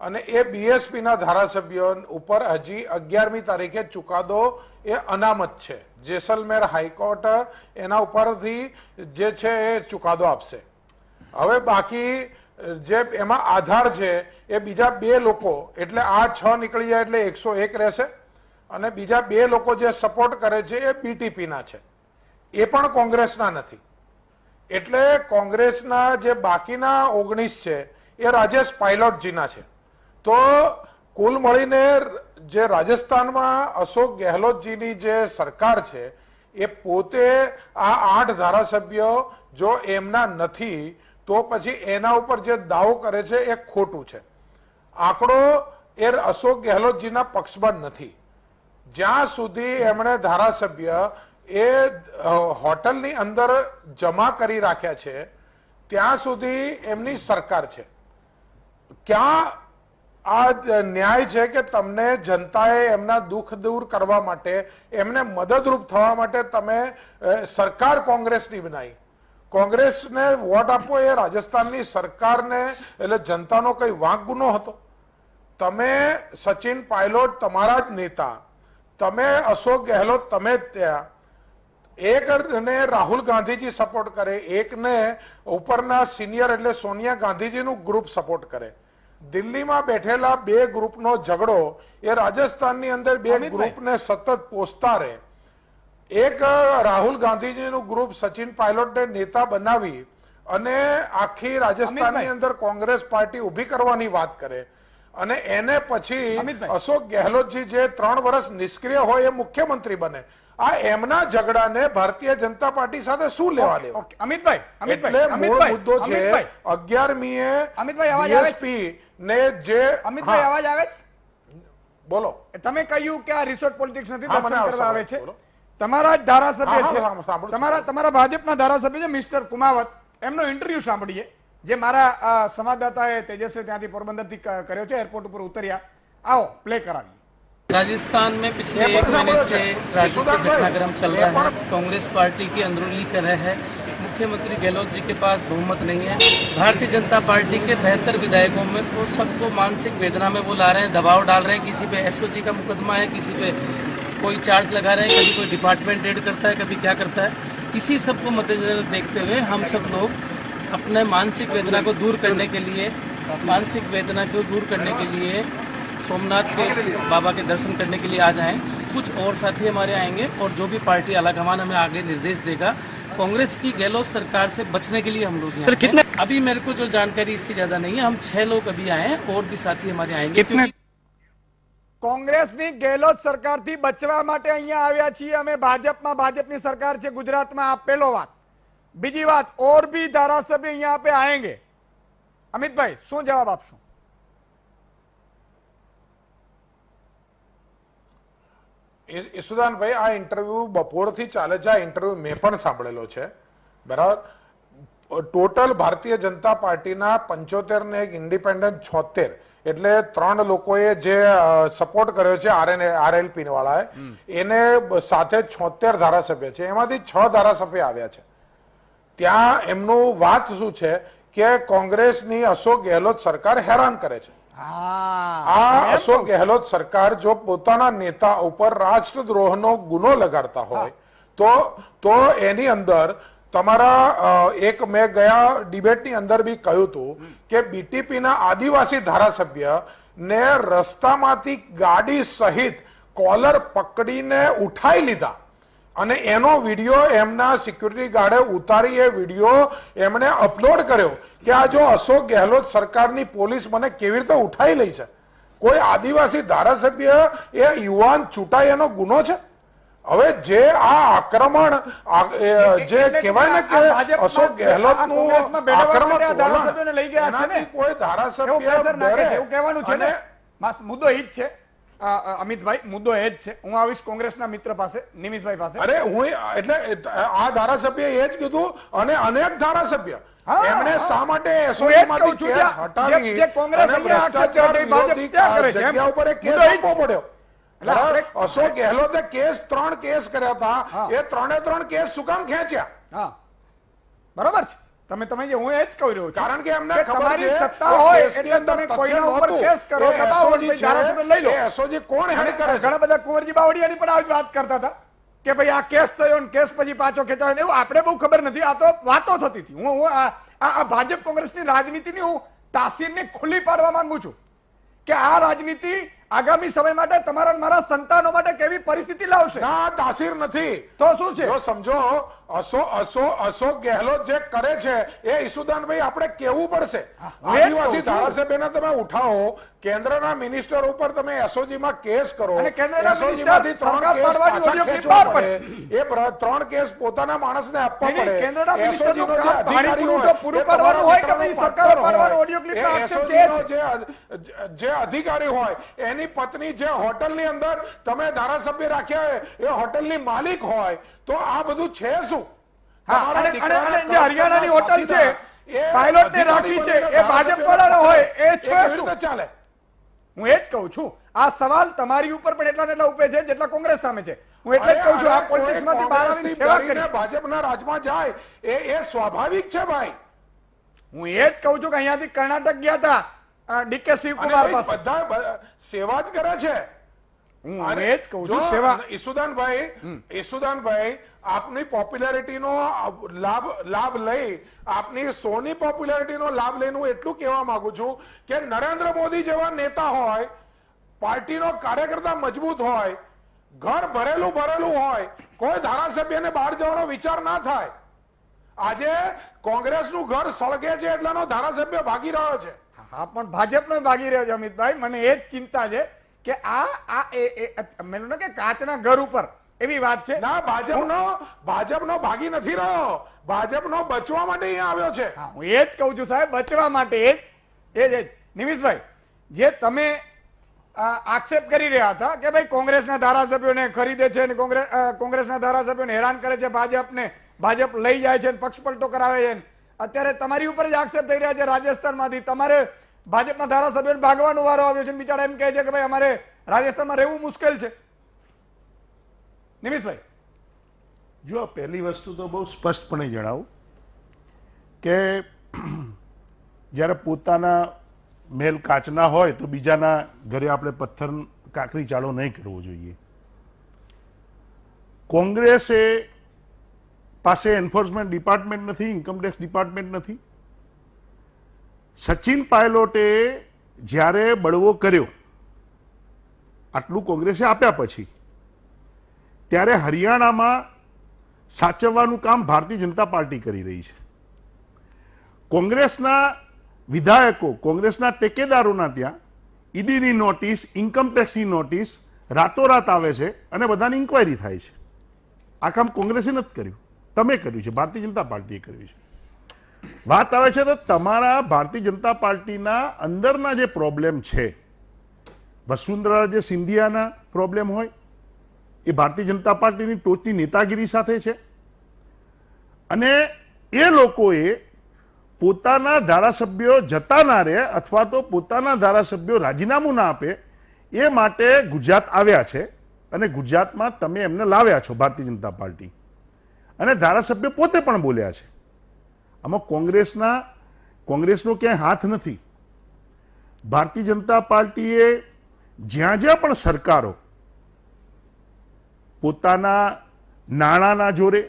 અને એ બીએસપી ના ધારાસભ્યો ઉપર હજી 11મી તારીખે ચુકાદો એ અનામત છે. જેસલમેર હાઈકોર્ટ એના ઉપરથી જે છે એ ચુકાદો આપશે. હવે બાકી જે એમાં આધાર છે એ બીજા 2 લોકો, એટલે આ 6 નીકળી જાય એટલે 101 રહેશે અને બીજા 2 લોકો જે સપોર્ટ કરે છે એ બીટીપી ના છે, એ પણ કોંગ્રેસના નથી. એટલે કોંગ્રેસના જે બાકીના 19 છે એ રાજેશ પાયલોટજીના છે. તો કુલ મળીને જે રાજસ્થાનમાં અશોક ગેહલોતજીની જે સરકાર છે એ પોતે આ 8 ધારાસભ્યો જો એમના નથી તો પછી એના ઉપર જે દાવો કરે છે એ ખોટું છે. આંકડો એ અશોક ગેહલોતજીના પક્ષમાં નથી. જ્યાં સુધી એમણે ધારાસભ્ય એ હોટલની અંદર જમા કરી રાખ્યા છે ત્યાં સુધી એમની સરકાર છે. ક્યાં આ ન્યાય છે કે તમને જનતાએ એમના દુઃખ દૂર કરવા માટે, એમને મદદરૂપ થવા માટે તમે સરકાર કોંગ્રેસની બનાવી. કોંગ્રેસને વોટ આપવો એ રાજસ્થાનની સરકારને એટલે જનતાનો કઈ વાંક ગુનો હતો? તમે સચિન પાયલોટ તમારા જ નેતા, તમે અશોક ગેહલોત તમે જ ત્યાં, એકને રાહુલ ગાંધીજી સપોર્ટ કરે, એકને ઉપરના સિનિયર એટલે સોનિયા ગાંધીજીનું ગ્રુપ સપોર્ટ કરે. દિલ્હીમાં બેઠેલા 2 ગ્રુપનો ઝઘડો એ રાજસ્થાનની અંદર 2 ગ્રુપને સતત પોષતા રહે. એક રાહુલ ગાંધીજીનું ગ્રુપ સચિન પાયલોટને નેતા બનાવી અને આખી રાજસ્થાનની અંદર કોંગ્રેસ પાર્ટી ઊભી કરવાની વાત કરે અને એને પછી અશોક ગેહલોતજી જે 3 વર્ષ નિષ્ક્રિય હોય એ મુખ્યમંત્રી બને. આ એમના ઝઘડાને ભારતીય જનતા પાર્ટી સાથે શું લેવા દેવા? અમિતભાઈ, એટલે મૂળ મુદ્દો છે 11મીએ બીએસપી ને જે અમિતભાઈ અવાજ આવે છે? બોલો. તમે કહ્યું કે આ રિસોર્ટ પોલિટિક્સ નથી, હા, મને દર્શન કરવા આવે આવશે. છે. બોલો. તમારા જ ધારાસભ્ય છે, સાંભળો. તમારા ભાજપના ધારાસભ્ય છે મિસ્ટર કુમાવત, એમનો ઇન્ટરવ્યુ સાંભળીએ જે મારા સંવાદદાતાએ તેજસ્વી ત્યાંથી પોરબંદરથી કર્યો છે, एयरपोर्ट ઉપર उतर्या. आओ प्ले कराइए. राजस्थान में पिछले 1 महीने से राजनीतिक घटनाक्रम चल रहा है. कांग्रेस पार्टी की अंदरूनी कलह है. मुख्यमंत्री गहलोत जी के पास बहुमत नहीं है. भारतीय जनता पार्टी के 72 विधायकों में वो सबको मानसिक वेदना में वो ला रहे हैं, दबाव डाल रहे हैं. किसी पे एसओजी का मुकदमा है, किसी पे कोई चार्ज लगा रहे हैं, कभी कोई डिपार्टमेंट रेड करता है, कभी क्या करता है. इसी सबको मद्देनजर देखते हुए हम सब लोग अपने मानसिक वेदना को दूर करने के लिए सोमनाथ के बाबा के दर्शन करने के लिए आ जाएं. कुछ और साथी हमारे आएंगे और जो भी पार्टी आलाकमान हमें आगे निर्देश देगा, कांग्रेस की गहलोत सरकार से बचने के लिए हम लोग यहाँ हैं. अभी मेरे को जो जानकारी इसकी ज्यादा नहीं है. हम 6 लोग अभी आए हैं और भी साथी हमारे आएंगे. કોંગ્રેસની ગેહલોત સરકારથી બચવા માટે અહીંયા આવ્યા છીએ અમે. ભાજપની સરકાર છે ગુજરાતમાં. આ પહેલો વાત. બીજી વાત, और भी ધારાસભ્ય અહીંયા पे आएंगे. અમિતભાઈ શું જવાબ આપશો? ઈસુદાનભાઈ, આ ઇન્ટરવ્યુ બપોરથી ચાલે છે. આ ઇન્ટરવ્યુ મેં પણ સાંભળેલો છે. બરાબર. ટોટલ ભારતીય જનતા પાર્ટીના 75 ને એક ઇન્ડિપેન્ડન્ટ 76, એટલે 3 લોકોએ જે સપોર્ટ કર્યો છે આરએલપી વાળાએ, એને સાથે 76 ધારાસભ્ય છે. એમાંથી 6 ધારાસભ્ય આવ્યા છે. ત્યાં એમનું વાત શું છે કે કોંગ્રેસની અશોક ગેહલોત સરકાર હેરાન કરે છે. આ અશોક ગેહલોત સરકાર જો પોતાના નેતા ઉપર રાષ્ટ્રદ્રોહનો ગુનો લગાડતા હોય તો એની અંદર તમારા એક મેં ગયા ડિબેટની અંદર બી કહ્યું હતું કે બીટીપીના આદિવાસી ધારાસભ્ય ને રસ્તામાંથી ગાડી સહિત કોલર પકડીને ઉઠાઈ લીધા અને એનો વિડીયો એમના સિક્યુરિટી ગાર્ડે ઉતારી એ વિડીયો એમણે અપલોડ કર્યો કે આ જો અશોક ગેહલોત સરકારની પોલીસ મને કેવી રીતે ઉઠાઈ લઈ છે. કોઈ આદિવાસી ધારાસભ્ય એ યુવાન ચૂંટાય એનો ગુનો છે? હવે જે આ આક્રમણ જે કહેવાય ને કે અશોક ગેહલોતનું આક્રમક ધારાસભ્યોને લઈ ગયા છે ને, કોઈ ધારાસભ્ય એવું કહેવાનું છે ને. મુદ્દો એ જ છે અમિતભાઈ, મુદ્દો એ જ છે. હું આવીશ કોંગ્રેસના મિત્ર પાસે, નિમિષભાઈ પાસે. અરે હું એટલે આ ધારાસભ્ય એ જ કીધું અને અનેક ધારાસભ્ય એમણે શા માટે એસઓજીમાંથી કેસ હટાવી અને ભ્રષ્ટાચાર વિરોધી જગ્યા ઉપર એક કેસ આપવો પડ્યો? અશોક ગેહલોતે ત્રણ કેસ કર્યા હતા, એ ત્રણ કેસ શું કામ ખેંચ્યા? હા, બરોબર છે. તમે જે હું એ જ કહી રહ્યો છું, કારણ કે એમને તમારી સત્તા હોય એટલે તમે કોઈના ઉપર કેસ કરો, દબાવો, ધારાસભ્ય લઈ લો. એસઓજી કોણ હેન્ડ કરે? ઘણા બધા કુંવરજી બાવળિયાની પણ આવી વાત કરતા હતા કે ભાઈ આ કેસ થયો ને કેસ પછી પાછો ખેંચાયો, એવું આપણે બહુ ખબર નથી. આ તો વાતો થતી હતી. હું આ ભાજપ કોંગ્રેસની રાજનીતિની હું તાસીરને ખુલ્લી પાડવા માંગુ છું કે આ રાજનીતિ આગામી સમય માટે તમારા મારા સંતાનો માટે કેવી પરિસ્થિતિ લાવશે. ના, તાસીર નથી તો શું છે? જો સમજો, અશોક ગેહલોત જે કરે છે એ ઈસુદાનભાઈ આપણે કેવું પડશે. આદિવાસી ધારાસભ્યને તમે ઉઠાવો, કેન્દ્રના મિનિસ્ટર ઉપર તમે એસઓજીમાં કેસ કરો, એસઓજીમાંથી 3 કેસ પાછા ખેંચવા પડે, એ 3 કેસ પોતાના માણસને આપવા પડે. એસઓજીનો જે અધિકારી જે અધિકારી હોય એની પત્ની જે હોટલની અંદર તમે ધારાસભ્ય રાખ્યા એ હોટલની માલિક હોય તો આ બધું છે શું? જે હરિયાણાની હોટલ છે પાયલોટને રાખી છે એ ભાજપ વાળાનો હોય એ છે શું? ચાલે. હું એ જ કહું છું, આ સવાલ તમારી ઉપર પણ એટલા ઉભે છે જેટલા કોંગ્રેસ સામે છે. હું એટલે જ કહું છું, આ પોલિટિક્સમાંથી બહાર આવીને સેવા કરીને ભાજપના રાજમાં જાય એ સ્વાભાવિક છે ભાઈ. હું એ જ કહું છું કે અહીંયાથી કર્ણાટક ગયા હતા ડીકે શિવકુમાર પાસે, બધા સેવા જ કરે છે. હું એ જ કહું છું સેવા. ઈસુદાનભાઈ આપની પોપ્યુલારિટીનો લાભ લઈ, આપની શોની પોપ્યુલારિટીનો લાભ લઈને હું એટલું કહેવા માંગુ છું કે નરેન્દ્ર મોદી જેવા નેતા હોય, પાર્ટીનો કાર્યકર્તા મજબૂત હોય, ઘર ભરેલું હોય, કોઈ ધારાસભ્યને બહાર જવાનો વિચાર ના થાય. આજે કોંગ્રેસનું ઘર સળગે છે એટલાનો ધારાસભ્ય ભાગી રહ્યો છે. હા, પણ ભાજપનો ભાગી રહ્યો છે અમિતભાઈ. મને એ જ ચિંતા છે કે મેં કે કાચના ઘર ઉપર એવી વાત છે. ના, ભાજપનો ભાગી નથી રહ્યો, ભાજપનો બચવા માટે અહીંયા આવ્યો છે. હું એ જ કહું છું સાહેબ, બચવા માટે. એ જ નિમિષભાઈ, જે તમે આક્ષેપ કરી રહ્યા હતા કે ભાઈ કોંગ્રેસના ધારાસભ્યોને ખરીદે છે અને કોંગ્રેસના ધારાસભ્યોને હેરાન કરે છે, ભાજપ લઈ જાય છે, પક્ષ પલટો કરાવે છે. અત્યારે તમારી ઉપર જ આક્ષેપ થઈ રહ્યા છે રાજસ્થાનમાંથી. તમારે ભાજપના ધારાસભ્યોને ભાગવાનો વારો આવ્યો છે, બિચારા એમ કહે છે કે ભાઈ અમારે રાજસ્થાનમાં રહેવું મુશ્કેલ છે. નિમિષભાઈ, જો પહેલી વસ્તુ તો બહુ સ્પષ્ટપણે જણાવું કે જ્યારે પોતાના મહેલ કાચના હોય તો બીજાના ઘરે આપણે પથ્થર કાંકરી ચાળો નહીં કરવો જોઈએ. કોંગ્રેસે પાસે એન્ફોર્સમેન્ટ ડિપાર્ટમેન્ટ નથી, ઇન્કમટેક્સ ડિપાર્ટમેન્ટ નથી. સચિન પાયલોટે જ્યારે બળવો કર્યો આટલું કોંગ્રેસે આપ્યા પછી, ત્યારે હરિયાણામાં સાચવવાનું કામ ભારતીય જનતા પાર્ટી કરી રહી છે. કોંગ્રેસના વિધાયકો, કોંગ્રેસના ટેકેદારોના ત્યાં ઈડીની નોટિસ, ઇન્કમટેક્સની નોટિસ રાતોરાત આવે છે અને બધાની ઇન્ક્વાયરી થાય છે. આ કામ કોંગ્રેસે નથી કર્યું, તમે કર્યું છે, ભારતીય જનતા પાર્ટીએ કર્યું છે. વાત આવે છે તો તમારા ભારતીય જનતા પાર્ટીના અંદરના જે પ્રોબ્લેમ છે, વસુંધરા જે સિંધિયાના પ્રોબ્લેમ હોય એ ભારતીય જનતા પાર્ટીની ટોચની નેતાગીરી સાથે છે અને એ લોકોએ પોતાના ધારાસભ્યો જતા ના રહે અથવા તો પોતાના ધારાસભ્યો રાજીનામું ના આપે એ માટે ગુજરાત આવ્યા છે અને ગુજરાતમાં તમે એમને લાવ્યા છો ભારતીય જનતા પાર્ટી, અને ધારાસભ્ય પોતે પણ બોલ્યા છે. આમાં કોંગ્રેસનો ક્યાંય હાથ નથી. ભારતીય જનતા પાર્ટીએ જ્યાં જ્યાં પણ સરકારો પોતાના નાણાંના જોરે,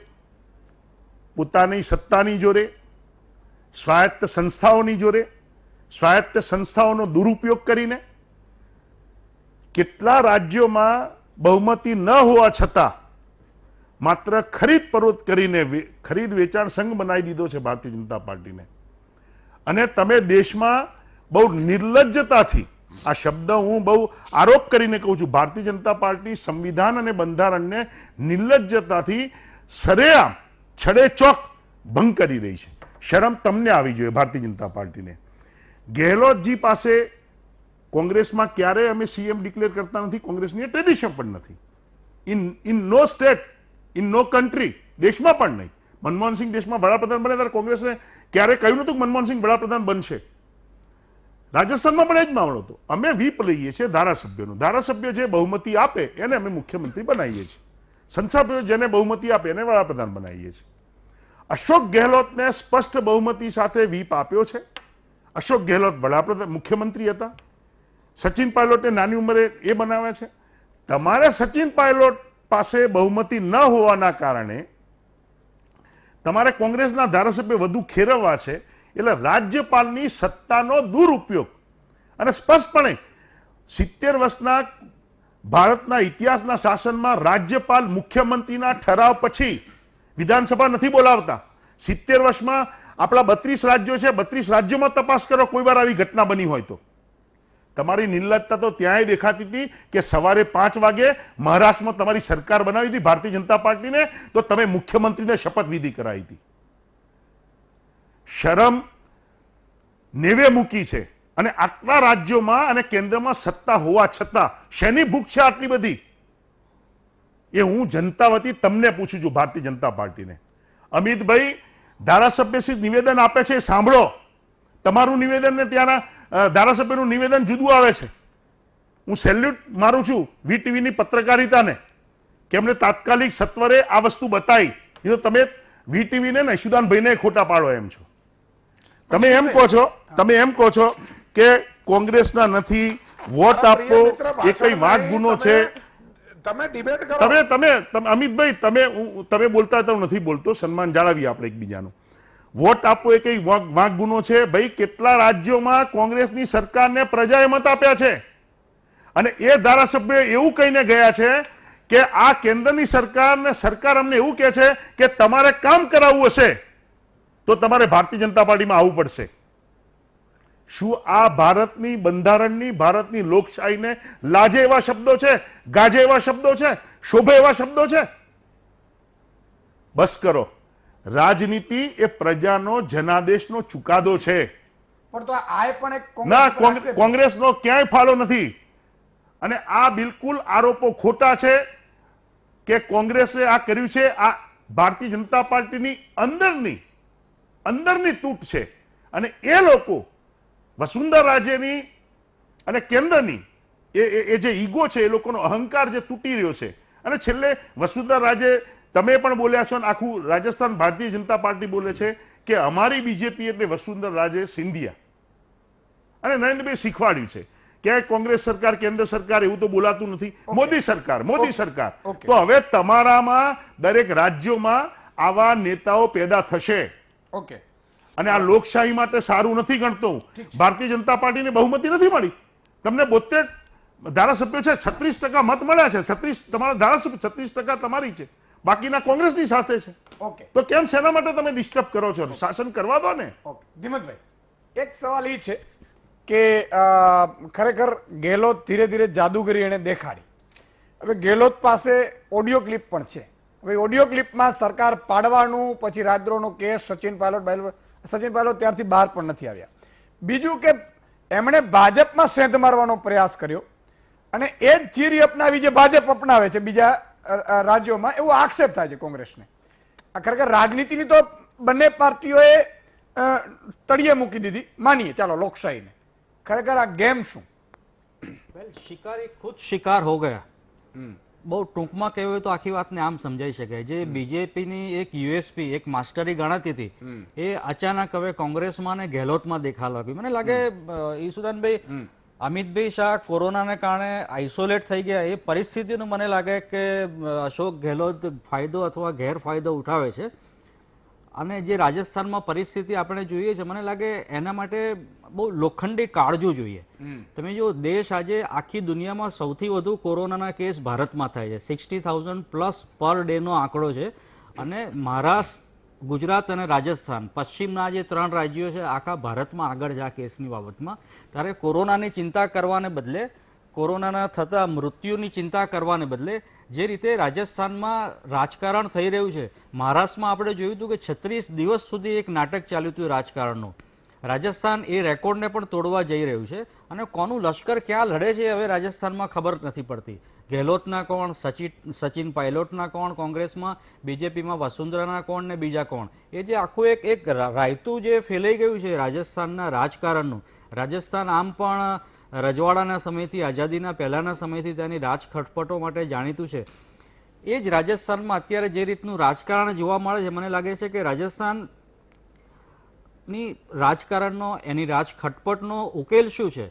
પોતાની સત્તાની જોરે, સ્વાયત્ત સંસ્થાઓની જોરે, સ્વાયત્ત સંસ્થાઓનો દુરુપયોગ કરીને કેટલા રાજ્યોમાં બહુમતી ન હોવા છતાં માત્ર ખરીદ પરોત કરીને ખરીદ વેચાણ સંઘ બનાવી દીધો છે ભારતીય જનતા પાર્ટીને. અને તમે દેશમાં બહુ નિર્લજ્જતાથી, આ શબ્દ હું બહુ આરોપ કરીને કહું છું, ભારતીય જનતા પાર્ટી સંવિધાન અને બંધારણને નિર્લજ્જતાથી સરેઆમ છડેચોક ભંગ કરી રહી છે. શરમ તમને આવી જોઈએ ભારતીય જનતા પાર્ટીને. ગેહલોતજી પાસે કોંગ્રેસમાં ક્યારેય અમે સીએમ ડિક્લેર કરતા નથી, કોંગ્રેસની ટ્રેડિશન પણ નથી. In no state, in no country, દેશમાં પણ નહીં. મનમોહનસિંહ દેશમાં વડાપ્રધાન બને ત્યારે કોંગ્રેસે ક્યારે કહ્યું નતું કે મનમોહનસિંહ વડાપ્રધાન બનશે. રાજસ્થાનમાં પણ એ જ મામલો હતો. અમે વ્હીપ લઈએ છીએ ધારાસભ્યોનું, ધારાસભ્ય જે બહુમતી આપે એને અમે મુખ્યમંત્રી બનાવીએ છીએ, સંસદ જેને બહુમતી આપે એને વડાપ્રધાન બનાવીએ છીએ. અશોક ગેહલોતને સ્પષ્ટ બહુમતી સાથે વ્હીપ આપ્યો છે. અશોક ગેહલોત વડાપ્રધાન મુખ્યમંત્રી હતા. સચિન પાયલોટે નાની ઉંમરે એ બનાવ્યા છે. તમારે સચિન પાયલોટ પાસે બહુમતી ન હોવાના કારણે તમારે કોંગ્રેસના ધારાસભ્ય વધુ ખેરવવા છે. એટલે રાજ્યપાલની સત્તાનો દુરુપયોગ, અને સ્પષ્ટપણે 70 વર્ષના ભારતના ઇતિહાસના શાસનમાં રાજ્યપાલ મુખ્યમંત્રીના ઠરાવ પછી વિધાનસભા નથી બોલાવતા. 70 વર્ષમાં આપણા 32 રાજ્યો છે, 32 રાજ્યોમાં તપાસ કરો કોઈ વાર આવી ઘટના બની હોય તો. તમારી નિર્લજ્જતા તો ત્યાંય દેખાતી હતી કે સવારે 5 વાગે મહારાષ્ટ્રમાં તમારી સરકાર બનાવી હતી ભારતીય જનતા પાર્ટીને, તો તમે મુખ્યમંત્રીને શપથવિધિ કરાવી હતી. શરમ નેવે મૂકી છે. અને આટલા રાજ્યોમાં અને કેન્દ્રમાં સત્તા હોવા છતાં શેની ભૂખ છે આટલી બધી? એ હું જનતા વતી તમને પૂછું છું, ભારતીય જનતા પાર્ટીને. અમિતભાઈ ધારાસભ્યશ્રી નિવેદન આપે છે, સાંભળો. તમારું નિવેદન ને ત્યાંના ધારાસભ્યનું નિવેદન જુદું આવે છે. હું સેલ્યુટ મારું છું વીટીવીની પત્રકારિતાને કે એમણે તાત્કાલિક સત્વરે આ વસ્તુ બતાવી. એ તો તમે વીટીવીને ને ઈશુદાનભાઈને ખોટા પાડો એમ છો. તમે એમ કહો છો કે કોંગ્રેસના નથી, વોટ આપવો એ કઈ વાંક ગુનો છે. તમે ડિબેટ કરો. તમે અમિતભાઈ તમે બોલતા તો નથી બોલતો, સન્માન જાળવીએ આપણે એકબીજાનું. વોટ આપવો એ કઈ વાંક ગુનો છે? ભાઈ કેટલા રાજ્યોમાં કોંગ્રેસની સરકારને પ્રજાએ મત આપ્યા છે, અને એ ધારાસભ્ય એવું કહીને ગયા છે કે આ કેન્દ્રની સરકાર અમને એવું કહે છે કે તમારે કામ કરાવવું હશે તો તમારે ભારતીય જનતા પાર્ટીમાં આવવું પડશે. શું આ ભારતની બંધારણની, ભારતની લોકશાહીને લાજે એવા શબ્દો છે, ગાજે એવા શબ્દો છે, શોભે એવા શબ્દો છે? બસ કરો. રાજનીતિ એ પ્રજાનો જનાદેશનો ચુકાદો છે. પણ તો આ પણ એક ના, કોંગ્રેસનો ક્યાંય ફાળો નથી. અને આ બિલકુલ આરોપો ખોટા છે કે કોંગ્રેસે આ કર્યું છે. આ ભારતીય જનતા પાર્ટીની અંદરની તૂટ છે. અને એ લોકો વસુંધરા રાજેની અને કેન્દ્રની એ જે ઈગો છે, એ લોકોનો અહંકાર જે તૂટી રહ્યો છે. અને છેલ્લે વસુંધરા રાજે, તમે પણ બોલ્યા છો, અને આખું રાજસ્થાન ભારતીય જનતા પાર્ટી બોલે છે કે અમારી બીજેપી એટલે વસુંધરા રાજે સિંધિયા. અને નરેન્દ્રભાઈ શીખવાડ્યું છે કે કોંગ્રેસ સરકાર, કેન્દ્ર સરકાર એવું તો બોલાતું નથી. મોદી સરકાર. તો હવે તમારામાં દરેક રાજ્યોમાં આવા નેતાઓ પેદા થશે. ઓકે. અને આ લોકશાહી માટે સારું નથી ગણતો. ભારતીય જનતા પાર્ટીને બહુમતી નથી મળી. તમને 72 ધારાસભ્યો છે, 36% મત મળ્યા છે. 36 તમારા ધારાસભ્ય, 36% તમારી છે, બાકીના કોંગ્રેસની સાથે છે. ઓકે. તો કેમ શેના માટે તમે ડિસ્ટર્બ કરો છો? શાસન કરવા દો ને. ઓકે. ધીમતભાઈ, એક સવાલ એ છે કે ખરેખર ગેહલોત ધીરે ધીરે જાદુગરી એને દેખાડી. હવે ગેહલોત પાસે ઓડિયો ક્લિપ પણ છે. હવે ઓડિયો ક્લિપમાં સરકાર પાડવાનું, પછી રાજદ્રોહનો કેસ, સચિન પાયલોટ ત્યારથી બહાર પણ નથી આવ્યા. બીજું કે એમણે ભાજપમાં સેંધ મારવાનો પ્રયાસ કર્યો, અને એ જ થિયરી અપનાવી જે ભાજપ અપનાવે છે બીજા રાજ્યોમાં, એવો આક્ષેપ થાય છે કોંગ્રેસને. આ ખરેખર રાજનીતિની તો બંને પાર્ટીઓએ તળિયે મૂકી દીધી, માનીએ ચાલો લોકશાહીને. ખરેખર આ ગેમ શું? શિકારી ખુદ શિકાર હો ગયા. બહુ ટૂંકમાં કહેવું હોય તો આખી વાતને આમ સમજાઈ શકાય. જે બીજેપીની એક યુએસપી, એક માસ્ટરી ગણાતી હતી, એ અચાનક હવે કોંગ્રેસમાં અને ગેહલોતમાં દેખાવા લાગ્યું. મને લાગે ઈશુદાનભાઈ, અમિતભાઈ શાહ કોરોનાને કારણે આઇસોલેટ થઈ ગયા. એ પરિસ્થિતિનું મને લાગે કે અશોક ગેહલોત ફાયદો અથવા ગેરફાયદો ઉઠાવે છે. અને જે રાજસ્થાનમાં પરિસ્થિતિ આપણે જોઈએ છે, મને લાગે એના માટે બહુ લોખંડી કાળજો જોઈએ. તમે જો દેશ આજે આખી દુનિયામાં સૌથી વધુ કોરોનાના કેસ ભારતમાં થાય છે, 60,000 પ્લસ પર ડે નો આંકડો છે. અને મહારાષ્ટ્ર, ગુજરાત અને રાજસ્થાન, પશ્ચિમના જે 3 રાજ્યો છે આખા ભારતમાં આગળ છે આ કેસની બાબતમાં. ત્યારે કોરોનાની ચિંતા કરવાને બદલે, કોરોનાના થતા મૃત્યુની ચિંતા કરવાને બદલે જે રીતે રાજસ્થાનમાં રાજકારણ થઈ રહ્યું છે, મહારાષ્ટ્રમાં આપણે જોયું હતું કે 36 દિવસ સુધી એક નાટક ચાલ્યું હતું રાજકારણનું. રાજસ્થાન એ રેકોર્ડને પણ તોડવા જઈ રહ્યું છે. અને કોનું લશ્કર ક્યાં લડે છે હવે રાજસ્થાનમાં ખબર નથી પડતી. ગેહલોતના કોણ, સચિન પાયલોટના કોણ કોંગ્રેસમાં, બીજેપીમાં વસુંધરાના કોણ ને બીજા કોણ. એ જે આખું એક રાયતું જે ફેલાઈ ગયું છે રાજસ્થાનના રાજકારણનું. રાજસ્થાન આમ પણ રજવાડાના સમયથી, આઝાદીના પહેલાના સમયથી તેની રાજ ખટપટો માટે જાણીતું છે. એ જ રાજસ્થાનમાં અત્યારે જે રીતનું રાજકારણ જોવા મળે છે, મને લાગે છે કે રાજસ્થાનની રાજકારણનો, એની રાજ ખટપટનો ઉકેલ શું છે?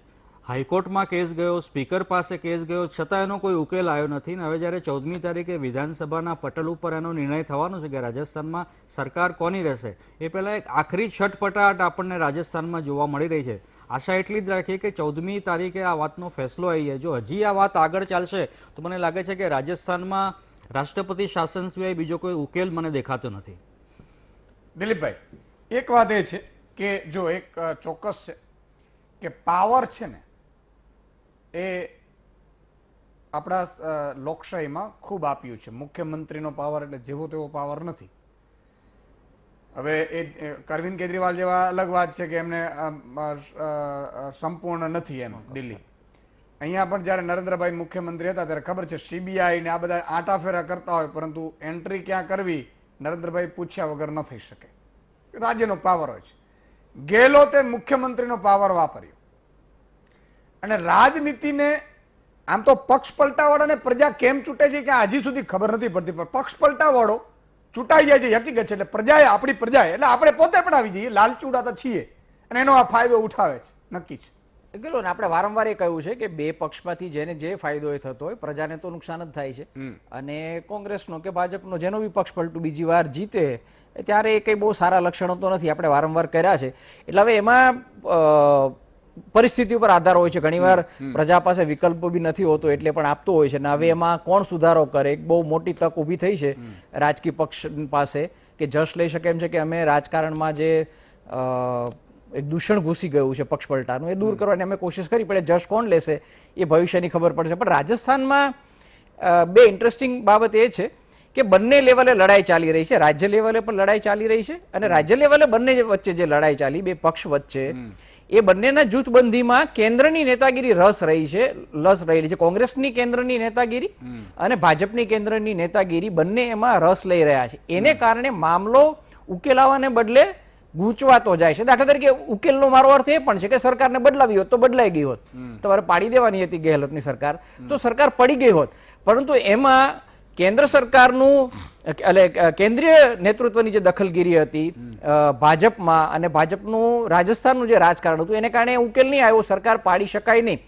હાઈકોર્ટમાં કેસ ગયો, સ્પીકર પાસે કેસ ગયો, છતાં એનો કોઈ ઉકેલ આવ્યો નથી. ને હવે જ્યારે 14મી તારીખે વિધાનસભાના પટલ ઉપર એનો નિર્ણય થવાનો છે કે રાજસ્થાનમાં સરકાર કોની રહેશે, એ પહેલા એક આખરી છટપટાટ આપણને રાજસ્થાનમાં જોવા મળી રહી છે. આશા એટલી જ રાખીએ કે 14મી તારીખે આ વાતનો ફેસલો આવી જાય. જો હજી આ વાત આગળ ચાલશે તો મને લાગે છે કે રાજસ્થાનમાં રાષ્ટ્રપતિ શાસન સિવાય બીજો કોઈ ઉકેલ મને દેખાતો નથી. દિલીપભાઈ, એક વાત એ છે કે જો એક ચોક્કસ છે કે પાવર છે ને એ આપણા લોકશાહીમાં ખૂબ આપ્યું છે. મુખ્યમંત્રીનો પાવર એટલે જેવો તેવો પાવર નથી. હવે એ અરવિંદ કેજરીવાલ જેવા અલગ વાત છે કે એમને સંપૂર્ણ નથી એમ દિલ્હી. અહીંયા પણ જયારે નરેન્દ્રભાઈ મુખ્યમંત્રી હતા ત્યારે ખબર છે સીબીઆઈ ને આ બધા આંટાફેરા કરતા હોય, પરંતુ એન્ટ્રી ક્યાં કરવી નરેન્દ્રભાઈ પૂછ્યા વગર ન થઈ શકે. રાજ્યનો પાવર હોય છે. ગેહલોતે મુખ્યમંત્રીનો પાવર વાપર્યો અને રાજનીતિને આમ તો પક્ષ પલટાવાળાને પ્રજા કેમ ચૂંટે છે કે હજી સુધી ખબર નથી પડતી, પણ પક્ષ પલટાવાળો ચૂંટાઈ જાય છે હકીકત છે. એટલે પ્રજાએ, આપણી પ્રજાએ, એટલે આપણે પોતે પણ આવી જઈએ, લાલચુડા તો છીએ અને એનો આ ફાયદો ઉઠાવે છે, નક્કી છે. ગેલો ને આપણે વારંવાર એ કહ્યું છે કે બે પક્ષમાંથી જેને જે ફાયદો એ થતો હોય પ્રજાને તો નુકસાન જ થાય છે. અને કોંગ્રેસનો કે ભાજપનો જેનો બી પક્ષ પલટું બીજી વાર જીતે ત્યારે એ કઈ બહુ સારા લક્ષણો તો નથી, આપણે વારંવાર કર્યા છે. એટલે હવે એમાં પરિસ્થિતિ ઉપર આધાર હોય છે. ઘણીવાર પ્રજા પાસે વિકલ્પો બી નથી હોતો એટલે પણ આપતો હોય છે. અને હવે એમાં કોણ સુધારો કરે, એક બહુ મોટી તક ઊભી થઈ છે રાજકીય પક્ષ પાસે કે જશ લઈ શકે એમ છે કે અમે રાજકારણમાં જે એક દૂષણ ઘૂસી ગયું છે પક્ષ પલટાનું, એ દૂર કરવાની અમે કોશિશ કરી. પણ જશ કોણ લેશે એ ભવિષ્યની ખબર પડશે. પણ રાજસ્થાનમાં બે ઇન્ટરેસ્ટિંગ બાબત એ છે કે બંને લેવલે લડાઈ ચાલી રહી છે. રાજ્ય લેવલે પણ લડાઈ ચાલી રહી છે અને રાજ્ય લેવલે બંને વચ્ચે જે લડાઈ ચાલી બે પક્ષ વચ્ચે, એ બંનેના જૂથબંધીમાં કેન્દ્રની નેતાગીરી રસ રહેલી છે. કોંગ્રેસની કેન્દ્રની નેતાગીરી અને ભાજપની કેન્દ્રની નેતાગીરી બંને એમાં રસ લઈ રહ્યા છે. એને કારણે મામલો ઉકેલાવાને બદલે ગૂંચવાતો જાય છે. દાખલા તરીકે ઉકેલનો મારો અર્થ એ પણ છે કે સરકારને બદલાવી હોત તો બદલાઈ ગઈ હોત, તમારે પાડી દેવાની હતી ગેહલોતની સરકાર તો સરકાર પડી ગઈ હોત. પરંતુ એમાં કેન્દ્ર સરકારનું એટલે કેન્દ્રીય નેતૃત્વની જે દખલગીરી હતી ભાજપમાં અને ભાજપનું રાજસ્થાનનું જે રાજકારણ હતું એને કારણે ઉકેલ નહીં આવ્યો, સરકાર પાડી શકાય નહીં.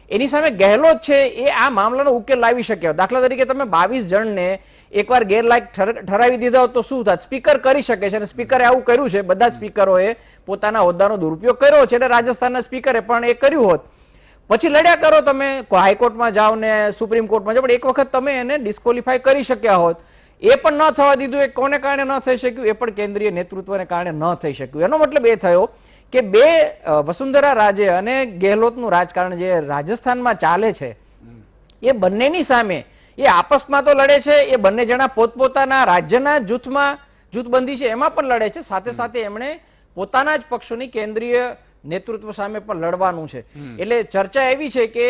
એની સામે ગેહલોત છે એ આ મામલાનો ઉકેલ લાવી શક્યો. દાખલા તરીકે તમે 22 જણને એકવાર ગેરલાયક ઠરાવી દીધા હોત તો શું થાત? સ્પીકર કરી શકે છે અને સ્પીકરે આવું કર્યું છે. બધા સ્પીકરોએ પોતાના હોદ્દાનો દુરુપયોગ કર્યો છે એટલે રાજસ્થાનના સ્પીકરે પણ એ કર્યું હોત. પછી લડ્યા કરો તમે, હાઈકોર્ટમાં જાઓ ને સુપ્રીમ કોર્ટમાં જાઓ, પણ એક વખત તમે એને ડિસ્કોલિફાય કરી શક્યા હોત. એ પણ ન થવા દીધું. એ કોને કારણે ન થઈ શક્યું? એ પણ કેન્દ્રીય નેતૃત્વને કારણે ન થઈ શક્યું. એનો મતલબ એ થયો કે બે વસુંધરા રાજે અને ગેહલોતનું રાજકારણ જે રાજસ્થાનમાં ચાલે છે એ બંનેની સામે એ આપસમાં તો લડે છે. એ બંને જણા પોતપોતાના રાજ્યના જૂથબંધી છે એમાં પણ લડે છે. સાથે સાથે એમણે પોતાના જ પક્ષોની કેન્દ્રીય નેતૃત્વ સામે પણ લડવાનું છે. એટલે ચર્ચા એવી છે કે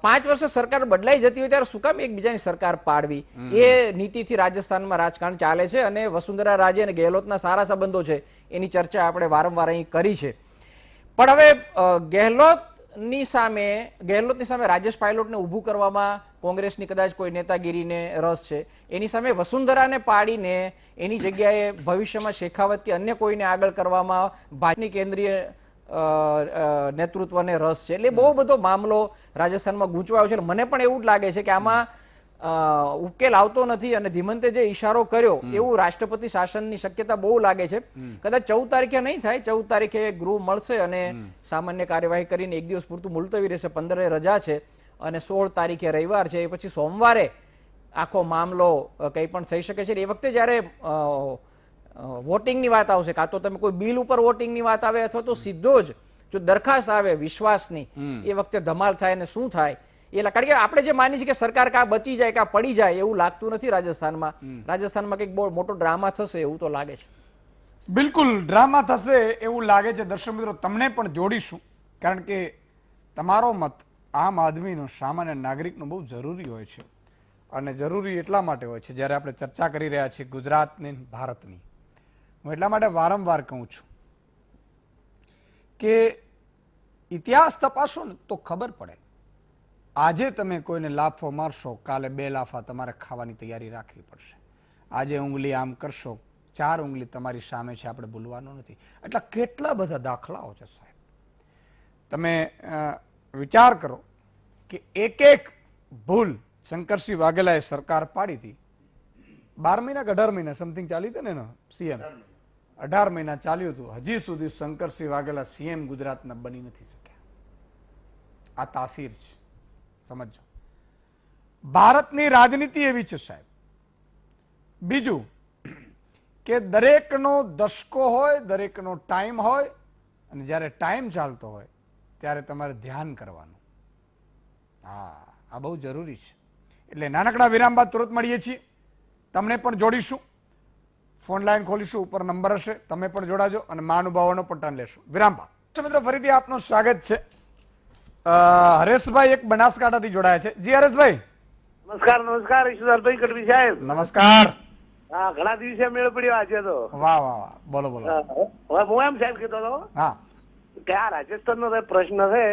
5 વર્ષે સરકાર બદલાઈ જતી હોય ત્યારે શું કામ એકબીજાની સરકાર પાડવી, એ નીતિથી રાજસ્થાનમાં રાજકારણ ચાલે છે. અને વસુંધરા રાજે અને ગેહલોતના સારા સંબંધો છે એની ચર્ચા આપણે વારંવાર અહીં કરી છે. પણ હવે ગેહલોતની સામે રાજેશ પાયલોટને ઊભું કરવામાં કોંગ્રેસની કદાચ કોઈ નેતાગીરીને રસ છે. એની સામે વસુંધરાને પાડીને એની જગ્યાએ ભવિષ્યમાં શેખાવત કે અન્ય કોઈને આગળ કરવામાં ભાજપની કેન્દ્રીય નેતૃત્વને રસ છે. એટલે બહુ બધો મામલો રાજસ્થાનમાં ગૂંચવાયો છે. મને પણ એવું જ લાગે છે કે આમાં ઉકેલ આવતો નથી અને ધીમંતે જે ઈશારો કર્યો એવું રાષ્ટ્રપતિ શાસનની શક્યતા બહુ લાગે છે. કદાચ 14 તારીખે નહીં થાય, 14 તારીખે ગૃહ મળશે અને સામાન્ય કાર્યવાહી કરીને એક દિવસ પૂરતું મુલતવી રહેશે. 15 રજા છે અને 16 તારીખે રવિવાર છે. એ પછી સોમવારે આખો મામલો કંઈ પણ થઈ શકે છે. એ વખતે જયારે વોટિંગની વાત આવશે, કાં તો તમે કોઈ બિલ ઉપર વોટિંગની વાત આવે અથવા તો સીધો જ જો દરખાસ્ત આવે વિશ્વાસની, એ વખતે ધમાલ થાય અને શું થાય એટલે. કારણ કે આપણે જે માની છે કે સરકાર કાં બચી જાય કાં પડી જાય એવું લાગતું નથી રાજસ્થાનમાં. રાજસ્થાનમાં કંઈક બહુ મોટો ડ્રામા થશે એવું તો લાગે છે. બિલકુલ ડ્રામા થશે એવું લાગે છે. દર્શક મિત્રો, તમને પણ જોડીશું, કારણ કે તમારો મત આમ આદમીનો, સામાન્ય નાગરિકનો બહુ જરૂરી હોય છે. અને જરૂરી એટલા માટે હોય છે જ્યારે આપણે ચર્ચા કરી રહ્યા છીએ ગુજરાતની, ભારતની. હું એટલા માટે વારંવાર કહું છું કે ઇતિહાસ તપાસો ને તો ખબર પડે. આજે તમે કોઈને લાફો મારશો, કાલે 2 લાફા તમારે ખાવાની તૈયારી રાખવી પડશે. આજે ઉંગલી આમ કરશો, 4 ઉંગલી તમારી સામે છે, આપણે ભૂલવાનું નથી. એટલે કેટલા બધા દાખલાઓ છે સાહેબ. તમે વિચાર કરો કે એક ભૂલ શંકરસિંહ વાઘેલાએ સરકાર પાડી હતી. 12 મહિના કે 18 મહિના સમથિંગ ચાલી હતી ને સીએમ, 18 મહિના ચાલ્યું હતું. હજી સુધી શંકરસિંહ વાઘેલા સીએમ ગુજરાતના બની નથી શક્યા. આ તાસીર છે, સમજો. ભારતની રાજનીતિ એવી છે સાહેબ. બીજું કે દરેકનો દશકો હોય, દરેકનો ટાઈમ હોય, અને જ્યારે ટાઈમ ચાલતો હોય ત્યારે તમારે ધ્યાન કરવાનું. આ બહુ જરૂરી છે. એટલે નાનકડા વિરામ બાદ તુરંત મળીએ છીએ. તમને પણ જોડીશું, ફોન લાઈન ખોલીશું, ઉપર નંબર હશે, તમે પણ જોડાજો અને મહાનુભાવોનો પણ ટર્ન લેશું. વિરામ બાદ મિત્રો ફરીથી આપનું સ્વાગત છે. હરેશભાઈ એક બનાસકાંઠાથી જોડાયા છે. જી હરેશભાઈ. નમસ્કાર. નમસ્કાર ઈશ્વરભાઈ ગઢવી સાહેબ. નમસ્કાર. હા, ઘણા દિવસે મેળ પડ્યો આજે તો. વાહ વાહ વાહ, બોલો બોલો. હવે હું એમ સાહેબ કહેતો હતો હા કે આ રાજસ્થાનનો જે પ્રશ્ન છે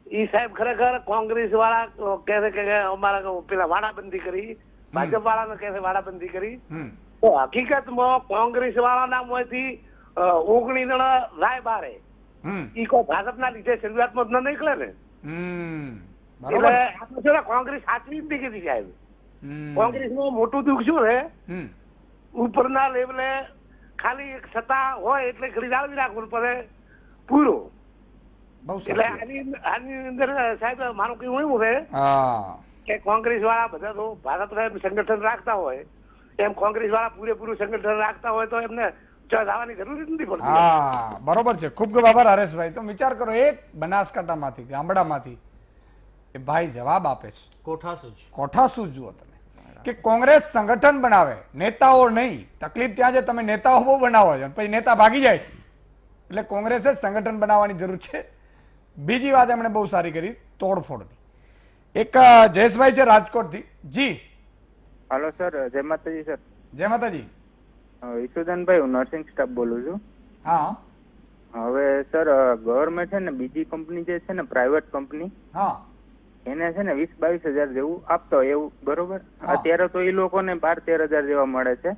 એ સાહેબ ખરેખર કોંગ્રેસ વાળા કહે છે કે અમારા પેલા વાડાબંધી કરી, ભાજપ વાળાને કહે છે વાડાબંધી કરી. તો હકીકતમાં કોંગ્રેસ વાળાના મોંથી 19 જણા રાય બારે ઈ કોઈ ભાજપના લીધે શરૂઆતમાં જ ન નીકળે ને. એટલે આપણે છે ને કોંગ્રેસ સાચવી નથી કીધી સાહેબ. કોંગ્રેસનું મોટું દુઃખ શું છે, ઉપરના લેવલે ખાલી એક સત્તા હોય એટલે ઘડી જાળવી રાખવું પડે પૂરું. એટલે આની અંદર સાહેબ મારું કેવું એવું છે કે કોંગ્રેસ વાળા બધા તો ભારત સંગઠન રાખતા હોય એમ કોંગ્રેસ વાળા પૂરેપૂરું સંગઠન રાખતા હોય તો એમને જવાની જરૂર નથી પડતી. હા બરોબર છે. ખૂબ ખૂબ આભાર હરેશભાઈ. તો વિચાર કરો, એક બનાસકાંઠામાંથી, ગામડામાંથી એ ભાઈ જવાબ આપે છે. કોઠાસૂઝ જુઓ તમે કે કોંગ્રેસ સંગઠન બનાવે, નેતાઓ નહીં. તકલીફ ત્યાં છે તમે નેતાઓ બહુ બનાવો છો પછી નેતા ભાગી જાય છે. એટલે કોંગ્રેસે સંગઠન બનાવવાની જરૂર છે. બીજી વાત એમણે બહુ સારી કરી, તોડફોડની. એક જયેશભાઈ છે રાજકોટથી. જી હાલો સર, જય માતાજી સર. જય માતાજી. ઈશુદાનભાઈ, હું નર્સિંગ સ્ટાફ બોલું છું. હા. હવે સર ગવર્મેન્ટ છે ને બીજી કંપની જે છે ને પ્રાઇવેટ કંપની, હા, એને છે ને 20-22 હજાર જેવું આપતો હોય એવું, બરોબર? અત્યારે તો એ લોકોને 12-13 હજાર જેવા મળે છે.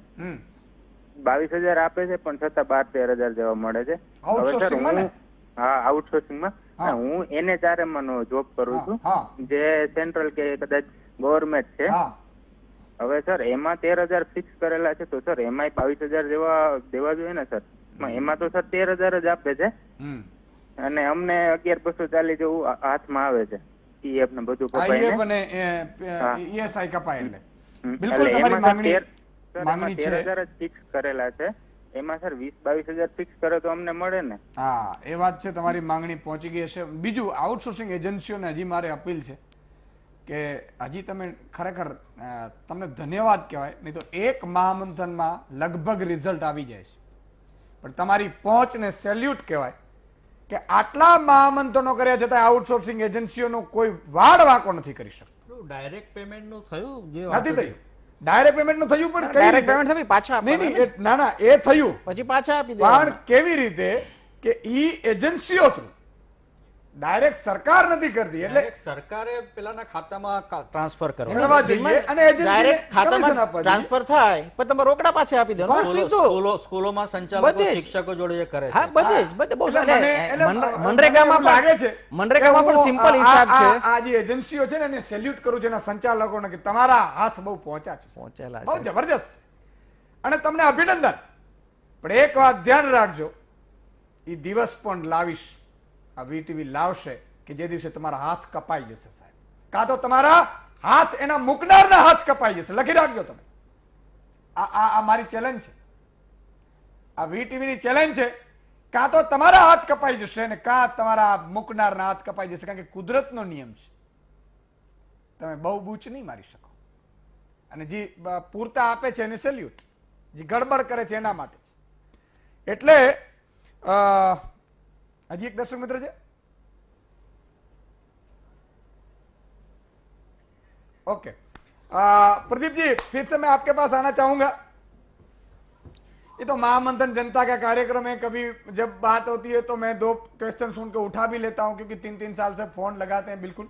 22 હજાર આપે છે પણ છતાં 12-13 હજાર જેવા મળે છે. હવે સર હું આઉટસોર્સિંગમાં હું NHRM નો જોબ કરું છું, જે સેન્ટ્રલ કે કદાચ ગવર્મેન્ટ છે. હવે સર એમાં 13,000 ફિક્સ કરેલા છે, તો સર એમાં 22,000 જેવા દેવા જોઈએ ને સર? એમાં તો સર 13,000 જ આપે છે અને અમને 1,240 જેવું હાથમાં આવે છે. EF ને બધું કપાઈને ESI કપાય એટલે બિલકુલ તમારી માંગણી 13,000 જ ફિક્સ કરેલા છે. એમાં સર 20-22 હજાર ફિક્સ કરે તો અમને મળે ને? હા, એ વાત છે. તમારી માંગણી પહોંચી ગઈ હશે. બીજું, આઉટસોર્સિંગ એજન્સીઓને હજી મારે અપીલ છે કે હજી તમે ખરેખર તમને ધન્યવાદ કહેવાય, નહીં તો એક મહામંથનમાં લગભગ રિઝલ્ટ આવી જાય છે. પણ તમારી પહોંચને સેલ્યુટ કહેવાય કે આટલા મહામંથનો કર્યા છતાં આઉટસોર્સિંગ એજન્સીઓનો કોઈ વાડ વાંકો નથી કરી શકતો. ડાયરેક્ટ પેમેન્ટનું થયું જે નથી થયું. ડાયરેક્ટ પેમેન્ટનું થયું પણ ડાયરેક્ટ પેમેન્ટ થયું પાછા નહીં, ના ના, એ થયું પછી પાછા આપી દે. પણ કેવી રીતે કે ઈ એજન્સીઓ થ્રુ ડાયરેક્ટ સરકાર નથી કરતી એટલે સરકારે પેલાના ખાતામાં ટ્રાન્સફર કરવા કરવા જોઈએ અને એજન્સીને ડાયરેક્ટ ખાતામાં કમિશન આપવા જોઈએ. ટ્રાન્સફર થાય પણ તમે રોકડા પાછા આપી દો બસ સીધું. સ્કૂલોમાં સંચાલકો બધે જ. શિક્ષકો જોડે જે કરે હા છે બધે બહુ એટલે સારું. મને- એટલે મનરેગામાં મને એવું લાગે છે મનરેગામાં કે પણ હું સિમ્પલ આ- હિસાબ છે. આ જે એજન્સીઓ છે ને એને સેલ્યુટ કરું છું એના સંચાલકોને કે તમારા હાથ બહુ પહોંચ્યા છે પહોંચેલા બહુ છે. જબરજસ્ત છે અને તમને અભિનંદન. પણ એક વાત ધ્યાન રાખજો, એ દિવસ પણ લાવીશ, આ વીટીવી લાવશે કે જે દિવસે તમારા હાથ કપાઈ જશે સાહેબ, કાં તો તમારા હાથ એના મૂકનારના હાથ કપાઈ જશે. લખી રાખજો તમે. આ મારી ચેલેન્જ છે, આ વીટીવીની ચેલેન્જ છે. કાં તો તમારા હાથ કપાઈ જશે અને કાં તમારા મૂકનારના હાથ કપાઈ જશે, કારણ કે કુદરતનો નિયમ છે. તમે બહુ બૂચ નહીં મારી શકો. અને જે પૂરતા આપે છે એને સેલ્યુટ, જે ગડબડ કરે છે એના માટે છે. એટલે હજી એક દર્શક મિત્ર છે. ओके प्रदीप जी, फिर से मैं आपके पास आना चाहूंगा. ये तो महामंथन जनता का कार्यक्रम है, कभी जब बात होती है तो मैं 2 क्वेश्चन सुन के उठा भी लेता हूं क्योंकि 3-3 साल से फोन लगाते हैं बिल्कुल.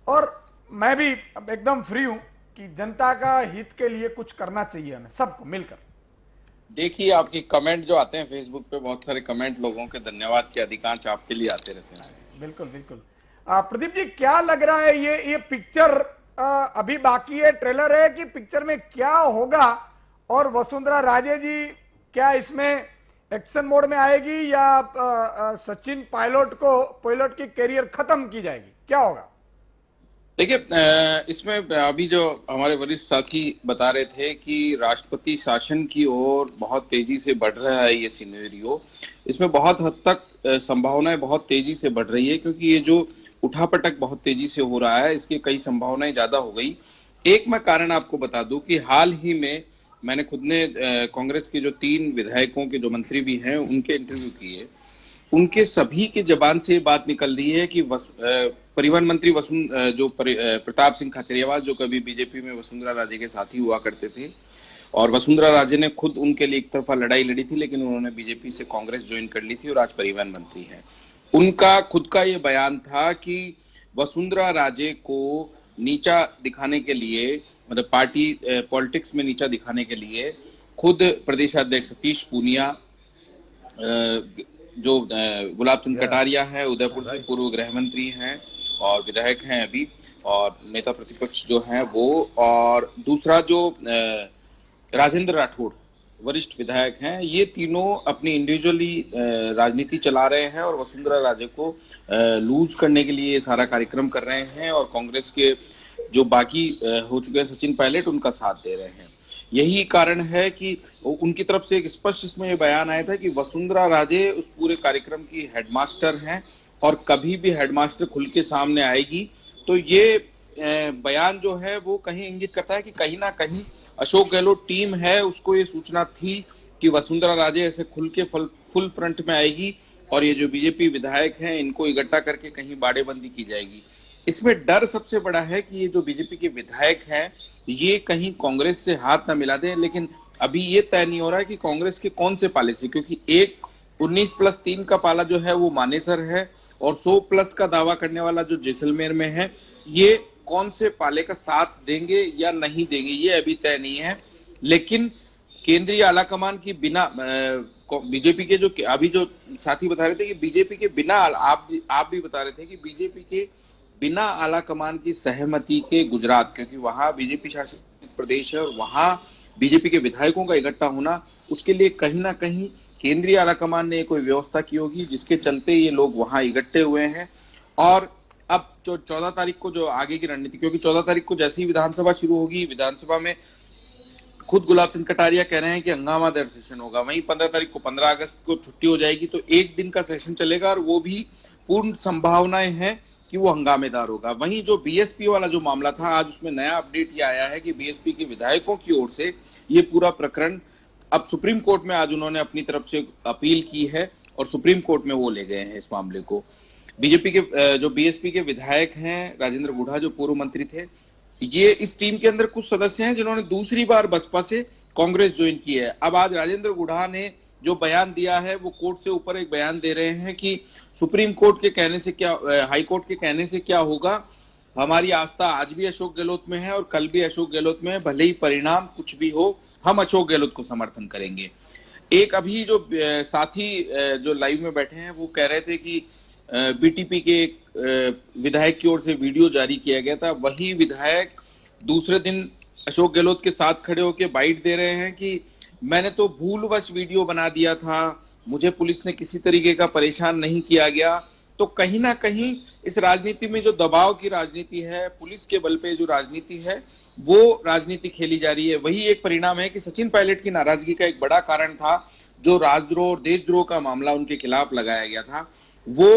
और मैं भी अब एकदम फ्री हूं कि जनता का हित के लिए कुछ करना चाहिए हमें सबको मिलकर. देखिए, आपके कमेंट जो आते हैं फेसबुक पे, बहुत सारे कमेंट लोगों के धन्यवाद के अधिकांश आपके लिए आते रहते हैं. बिल्कुल बिल्कुल. प्रदीप जी, क्या लग रहा है ये पिक्चर अभी बाकी है, ट्रेलर है कि पिक्चर में क्या होगा, और वसुंधरा राजे जी क्या इसमें एक्शन मोड में आएगी या सचिन पायलट की कैरियर खत्म की जाएगी, क्या होगा? देखिए, इसमें अभी जो हमारे वरिष्ठ साथी बता रहे थे कि राष्ट्रपति शासन की ओर बहुत तेजी से बढ़ रहा है ये सिनेरियो. इसमें बहुत हद तक संभावनाएं बहुत तेजी से बढ़ रही है, क्योंकि ये जो उठापटक बहुत तेजी से हो रहा है, इसकी कई संभावनाएं ज्यादा हो गई. एक मैं कारण आपको बता दूं कि हाल ही में मैंने खुद ने कांग्रेस के जो 3 विधायकों के जो मंत्री भी हैं उनके इंटरव्यू किए. उनके सभी के जबान से ये बात निकल रही है कि परिवहन मंत्री प्रताप सिंह खाचरियावास, जो कभी बीजेपी में वसुंधरा राजे के साथी हुआ करते थे, और वसुंधरा राजे ने खुद उनके लिए एक तरफा लड़ाई लड़ी थी, लेकिन उन्होंने बीजेपी से कांग्रेस ज्वाइन कर ली थी और आज परिवहन मंत्री हैं. उनका खुद का ये बयान था कि वसुंधरा राजे को नीचा दिखाने के लिए, मतलब पार्टी पॉलिटिक्स में नीचा दिखाने के लिए, खुद प्रदेशाध्यक्ष सतीश पूनिया, जो गुलाब चंद कटारिया है उदयपुर से, पूर्व गृह मंत्री हैं और विधायक हैं अभी, और नेता प्रतिपक्ष जो हैं वो, और दूसरा जो राजेंद्र राठौड़ वरिष्ठ विधायक हैं, ये तीनों अपनी इंडिविजुअली राजनीति चला रहे हैं और वसुंधरा राजे को लूज करने के लिए ये सारा कार्यक्रम कर रहे हैं, और कांग्रेस के जो बाकी हो चुके हैं सचिन पायलट, उनका साथ दे रहे हैं. यही कारण है कि उनकी तरफ से एक स्पष्ट इसमें यह बयान आया था कि वसुंधरा राजे उस पूरे कार्यक्रम की हेडमास्टर हैं, और कभी भी हेडमास्टर खुल के सामने आएगी तो ये बयान जो है वो कहीं इंगित करता है कि कहीं ना कहीं अशोक गहलोत टीम है, उसको ये सूचना थी कि वसुंधरा राजे ऐसे खुल के फुल फ्रंट में आएगी और ये जो बीजेपी विधायक हैं इनको इकट्ठा करके कहीं बाड़ेबंदी की जाएगी. इसमें डर सबसे बड़ा है कि ये जो बीजेपी के विधायक हैं ये कहीं कांग्रेस से हाथ न मिला दें. लेकिन अभी ये तय नहीं हो रहा है कि कांग्रेस के कौन से पाले से, क्योंकि एक 19+3 का पाला जो है वो मानेसर है, और 100+ का दावा करने वाला जो जैसलमेर में है, ये कौन से पाले का साथ देंगे या नहीं देंगे ये अभी तय नहीं है. लेकिन केंद्रीय आलाकमान की बिना बीजेपी के जो अभी जो साथी बता रहे थे कि बीजेपी के बिना, आप भी बता रहे थे कि बीजेपी के बिना आलाकमान की सहमति के गुजरात, क्योंकि वहां बीजेपी शासित प्रदेश है और वहां बीजेपी के विधायकों का इकट्ठा होना, उसके लिए कहीं ना कहीं केंद्रीय आलाकमान ने कोई व्यवस्था की होगी जिसके चलते ये लोग वहां इकट्ठे हुए हैं. और अब जो 14 तारीख को जो आगे की रणनीति, क्योंकि 14 तारीख को जैसे ही विधानसभा शुरू होगी, विधानसभा में खुद गुलाब चंद कटारिया कह रहे हैं कि हंगामादार सेशन होगा. वहीं 15 तारीख को 15 अगस्त को छुट्टी हो जाएगी, तो 1 दिन का सेशन चलेगा और वो भी पूर्ण संभावनाएं हैं कि वो हंगामेदार होगा. वहीं जो बीएसपी वाला जो मामला था, आज उसमें नया अपडेट ये आया है कि बीएसपी के विधायकों की ओर से ये पूरा प्रकरण अब सुप्रीम कोर्ट में, आज उन्होंने अपनी तरफ से अपील की है और सुप्रीम कोर्ट में वो ले गए हैं इस मामले को. बीजेपी के जो बीएसपी के विधायक हैं राजेंद्र गुढ़ा, जो पूर्व मंत्री थे, ये इस टीम के अंदर कुछ सदस्य हैं जिन्होंने दूसरी बार बसपा से कांग्रेस ज्वाइन की है. अब आज राजेंद्र गुढ़ा ने जो बयान दिया है वो कोर्ट से ऊपर एक बयान दे रहे हैं कि सुप्रीम कोर्ट के कहने से क्या, हाई कोर्ट के कहने से क्या होगा, हमारी आस्था आज भी अशोक गहलोत में है और कल भी अशोक गहलोत में है, भले ही परिणाम कुछ भी हो, हम अशोक गहलोत को समर्थन करेंगे। एक अभी जो साथी जो लाइव में बैठे हैं वो कह रहे थे कि बीटीपी के एक विधायक की ओर से वीडियो जारी किया गया था, वही विधायक दूसरे दिन अशोक गहलोत के साथ खड़े होकर बाइट दे रहे हैं कि मैंने तो भूलवश वीडियो बना दिया था, मुझे पुलिस ने किसी तरीके का परेशान नहीं किया गया। तो कहीं ना कहीं इस राजनीति में जो दबाव की राजनीति है, पुलिस के बल पे जो राजनीति है, वो राजनीति खेली जा रही है। वही एक परिणाम है कि सचिन पायलट की नाराजगी का एक बड़ा कारण था जो राजद्रोह और देशद्रोह का मामला उनके खिलाफ लगाया गया था, वो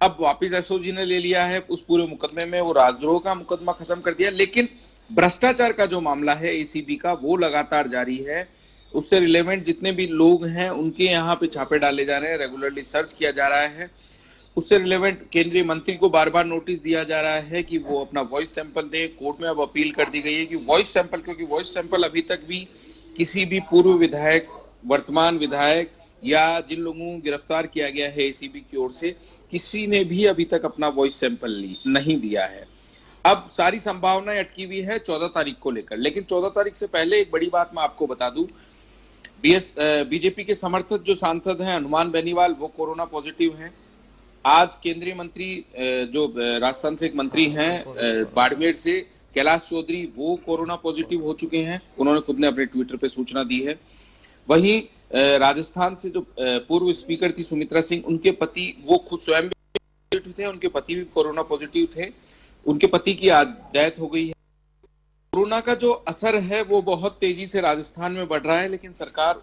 अब वापिस एसओजी ने ले लिया है उस पूरे मुकदमे में, वो राजद्रोह का मुकदमा खत्म कर दिया, लेकिन भ्रष्टाचार का जो मामला है एसीबी का वो लगातार जारी है। उससे रिलेवेंट जितने भी लोग हैं उनके यहाँ पे छापे डाले जा रहे हैं, रेगुलरली सर्च किया जा रहा है। उससे रिलेवेंट केंद्रीय मंत्री को बार बार नोटिस दिया जा रहा है कि वो अपना वॉइस सैंपल दें। कोर्ट में अब अपील कर दी गई है कि वॉइस सैंपल, क्योंकि वॉइस सैंपल अभी तक भी किसी भी पूर्व विधायक, वर्तमान विधायक या जिन लोगों को गिरफ्तार किया गया है एसीबी की ओर से, किसी ने भी अभी तक अपना वॉइस सैंपल नहीं दिया है। अब सारी संभावनाएं अटकी हुई है 14 तारीख को लेकर, लेकिन 14 तारीख से पहले एक बड़ी बात मैं आपको बता दूं, बीजेपी के समर्थक जो सांसद हैं हनुमान बेनीवाल, वो कोरोना पॉजिटिव हैं। आज केंद्रीय मंत्री जो राजस्थान से एक मंत्री हैं बाड़मेर से, कैलाश चौधरी, वो कोरोना पॉजिटिव हो चुके हैं। उन्होंने खुद ने अपने ट्विटर पे सूचना दी है। वहीं राजस्थान से जो पूर्व स्पीकर थी सुमित्रा सिंह, उनके पति, वो खुद स्वयं भी पॉजिटिव थे, उनके पति भी कोरोना पॉजिटिव थे, उनके पति की आज डेथ हो गई है। कोरोना का जो असर है वो बहुत तेजी से राजस्थान में बढ़ रहा है, लेकिन सरकार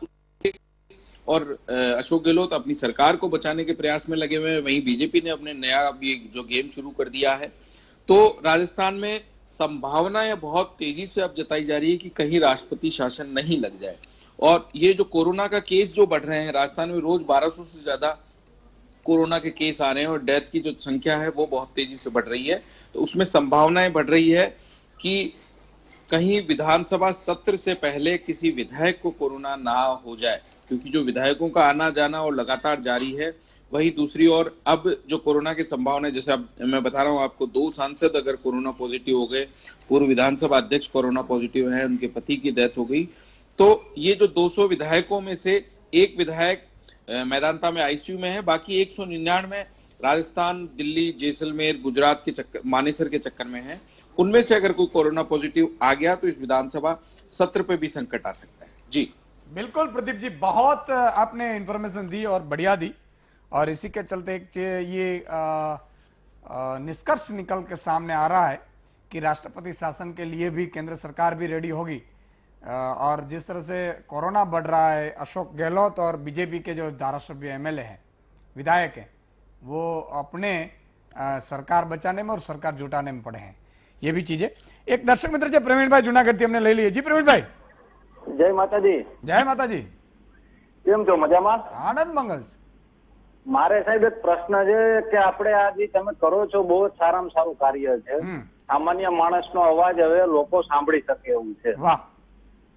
और अशोक गहलोत अपनी सरकार को बचाने के प्रयास में लगे हुए हैं। वहीं बीजेपी ने अपने नया अभी जो गेम शुरू कर दिया है। तो राजस्थान में संभावनाएं बहुत तेजी से अब जताई जा रही है कि कहीं राष्ट्रपति शासन नहीं लग जाए। और ये जो कोरोना का केस जो बढ़ रहे हैं राजस्थान में, रोज 1200 से ज्यादा कोरोना के केस आ रहे हैं और डेथ की जो संख्या है वो बहुत तेजी से बढ़ रही है। तो उसमें संभावनाएं बढ़ रही है कि कहीं विधानसभा सत्र से पहले किसी विधायक को कोरोना ना हो जाए, क्योंकि जो विधायकों का आना जाना और लगातार जारी है। वही दूसरी ओर अब जो कोरोना की संभावना है, जैसे अब मैं बता रहा हूं आपको, 2 सांसद अगर कोरोना पॉजिटिव हो गए, पूर्व विधानसभा अध्यक्ष कोरोना पॉजिटिव है, उनके पति की डेथ हो गई, तो ये जो 200 विधायकों में से एक विधायक मैदानता में आईसीयू में है, बाकी 199 राजस्थान, दिल्ली, जैसलमेर, गुजरात के चक्कर, मानेसर के चक्कर में है। उनमें से अगर कोई कोरोना पॉजिटिव आ गया तो इस विधानसभा सत्र पे भी संकट आ सकता है। जी बिल्कुल प्रदीप जी, बहुत आपने इंफॉर्मेशन दी और बढ़िया दी, और इसी के चलते एक ये निष्कर्ष निकल के सामने आ रहा है कि राष्ट्रपति शासन के लिए भी केंद्र सरकार भी रेडी होगी। और जिस तरह से कोरोना बढ़ रहा है, अशोक गहलोत और बीजेपी के जो धारासभ्य एमएलए हैं, विधायक हैं, वो अपने सरकार बचाने में और सरकार जुटाने में पड़े हैं। ये भी चीजें एक दर्शक मित्र जो प्रवीण भाई जूनागढ़ हमने ले लिए। जी प्रवीण भाई, जय माताजी। जय माताजी। કેમ છો મજામાં? આનંદ મંગલ। મારે સાહેબ એક પ્રશ્ન છે કે આપણે આ જે તમે કરો છો બહુ સારામાં સારું કાર્ય છે। સામાન્ય માણસનો અવાજ હવે લોકો સાંભળી શકે એવું છે। વાહ।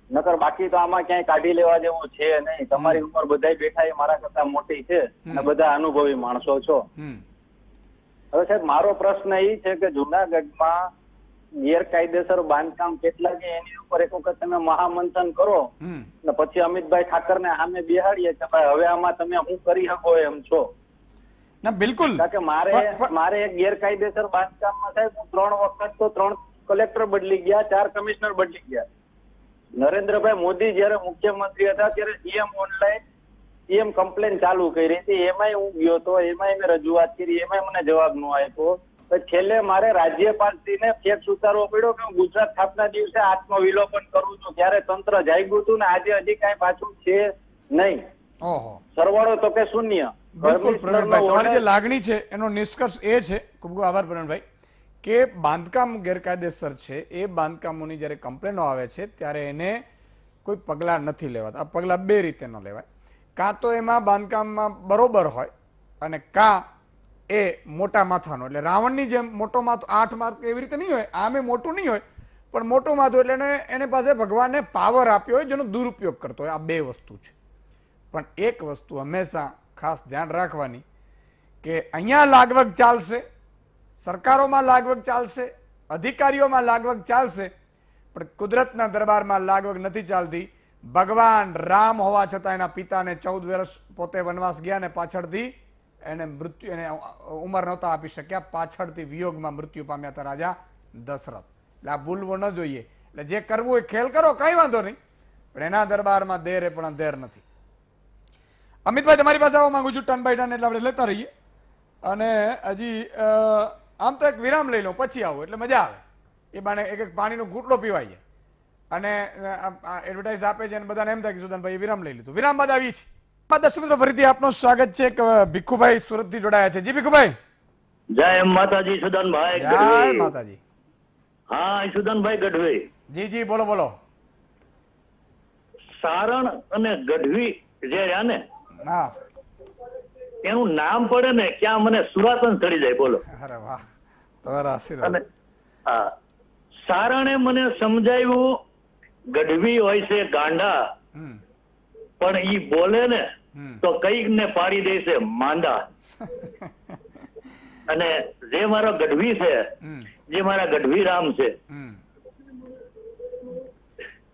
નકર બાકી તો આમાં ક્યાંય કાઢી લેવા જેવું છે નહીં। તમારી ઉંમર બધાય બેઠા એ મારા કરતા મોટી છે અને બધા અનુભવી માણસો છો। હવે સાહેબ મારો પ્રશ્ન એ છે કે જૂનાગઢમાં ગેરકાયદેસર બાંધકામ કેટલા છે એની ઉપર એક વખત તમે મહામંથન કરો ને પછી અમિતભાઈ ઠાકરને સામે બેહાડીએ કે ભાઈ હવે આમાં તમે શું કરી શકો એમ છો। ના બિલકુલ, કારણ કે મારે એક ગેરકાયદેસર બાંધકામમાં સાહેબ હું 3 વખત તો 3 કલેક્ટર બદલી ગયા, 4 કમિશનર બદલી ગયા। નરેન્દ્રભાઈ મોદી જયારે મુખ્યમંત્રી હતા ત્યારે સીએમ ઓનલાઈન સીએમ કમ્પ્લેન ચાલુ કરી હતી, એમાંય હું ગયો હતો, એમાંય મેં રજૂઆત કરી, એમાંય મને જવાબ ન આપ્યો। છેલ્લે મારે રાજ્યપાલશ્રીને ફેક ઉતારવો પડ્યો કે હું ગુજરાત સ્થાપના દિવસે આત્મવિલોપન કરું છું, ત્યારે તંત્ર જાગ્યું હતું ને આજે હજી કઈ પાછું છે નહીં। સરવાળો તો કે શૂન્ય। બિલકુલ પ્રવીણભાઈ, તમારી જે લાગણી છે એનો નિષ્કર્ષ એ છે, ખૂબ ખૂબ આભાર પ્રવીણભાઈ, કે બાંધકામ ગેરકાયદેસર છે એ બાંધકામોની જ્યારે કમ્પ્લેનો આવે છે ત્યારે એને કોઈ પગલાં નથી લેવાતા। આ પગલાં 2 રીતે ન લેવાય, કાં તો એમાં બાંધકામમાં બરોબર હોય અને કાં એ મોટા માથાનો, એટલે રાવણની જેમ મોટો માથો 8 માર્ક એવી રીતે નહીં હોય, આમે મોટું નહીં હોય પણ મોટું માથું, એટલે એને પાસે ભગવાને પાવર આપ્યો હોય જેનો દુરુપયોગ કરતો હોય। આ 2 વસ્તુ છે। પણ એક વસ્તુ હંમેશા ખાસ ધ્યાન રાખવાની કે અહીંયા લાગવગ ચાલશે, સરકારોમાં લાગવગ ચાલશે, અધિકારીઓમાં લાગવગ ચાલશે, પણ કુદરતના દરબારમાં લાગવગ નથી ચાલતી. ભગવાન રામ હોવા છતાં એના પિતાને 14 વર્ષ પોતે વનવાસ ગયા ને પાછળથી એને ઉંમર નહોતા આપી શક્યા, પાછળથી વિયોગમાં મૃત્યુ પામ્યા હતા રાજા દશરથ. એટલે આ ભૂલવો ન જોઈએ. એટલે જે કરવું એ ખેલ કરો, કઈ વાંધો નહીં, પણ એના દરબારમાં દેર એ પણ અંધેર નથી. અમિતભાઈ તમારી પાસે આવવા માંગુ છું ટર્ન બાય ટર્ન, એટલે આપણે લેતા રહીએ. અને હજી આમ તો એક વિરામ લઈ લઉં પછી આવું એટલે મજા આવે. એ બાને એક એક પાણીનો ઘૂંટડો પીવાય જાય અને એડવર્ટાઇઝ આપે છે અને બધાને એમ થાય કે સુદાનભાઈ વિરામ લઈ લીધું. વિરામ બાદ આવી છે. દર્શક મિત્રો ફરીથી આપનું સ્વાગત છે. ભીખુભાઈ સુરતથી જોડાયા છે. જી ભીખુભાઈ. જય માતાજી સુદાનભાઈ. જય માતાજી. હા સુદાનભાઈ ગઢવી. જી જી બોલો બોલો. સારણ અને ગઢવી જે રહ્યા ને, હા, એનું નામ પડે ને ક્યાં મને સુરાતન ચડી જાય. બોલો. અરે વાહ, તમારા આશીર્વાદ. અને હા, સારણે મને સમજાવ્યું ગઢવી હોય છે ગાંડા, પણ ઈ બોલે ને તો કઈક ને પાડી દે છે માંદા. અને જે મારો ગઢવી છે, જે મારા ગઢવી રામ છે,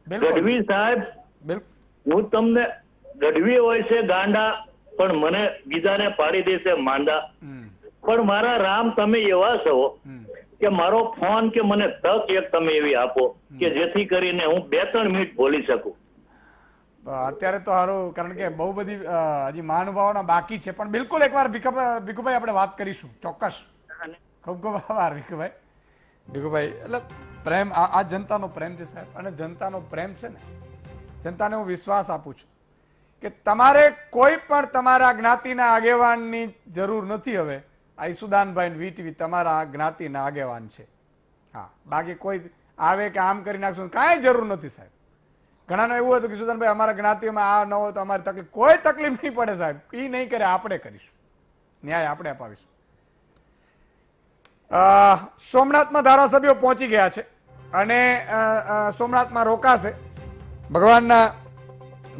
ગઢવી સાહેબ, હું તમને ગઢવી હોય છે ગાંડા પણ મને બીજાને પાડી દેશે માંદા. પણ મારા રામ તમે એવા છો કે મારો ફોન કે મને તક એક તમે એવી આપો કે જેથી કરીને હું 2-3 મિનિટ બોલી શકું. અત્યારે તો સારું, કારણ કે બહુ બધી હજી મહાનુભાવોના બાકી છે, પણ બિલકુલ એકવાર ભીખુભાઈ આપણે વાત કરીશું ચોક્કસ. ખૂબ ખૂબ આભાર ભીખુભાઈ. ભીખુભાઈ એટલે પ્રેમ, આ જનતાનો પ્રેમ છે સાહેબ. અને જનતાનો પ્રેમ છે ને, જનતાને હું વિશ્વાસ આપું છું કે તમારે કોઈ પણ તમારા જ્ઞાતિના આગેવાનની જરૂર નથી. હવે આ ઈસુદાનભાઈ વીટીવી તમારા જ્ઞાતિના આગેવાન છે. હા, બાકી કોઈ આવે કે આમ કરી નાખશું કાંઈ જરૂર નથી સાહેબ. ઘણાને એવું હતું કે ઈસુદાનભાઈ અમારા જ્ઞાતિમાં આ ન હોય તો અમારી તકલીફ, કોઈ તકલીફ નહીં પડે સાહેબ. એ નહીં કરે, આપણે કરીશું, ન્યાય આપણે અપાવીશું. સોમનાથમાં ધારાસભ્યો પહોંચી ગયા છે અને સોમનાથમાં રોકાશે. ભગવાનના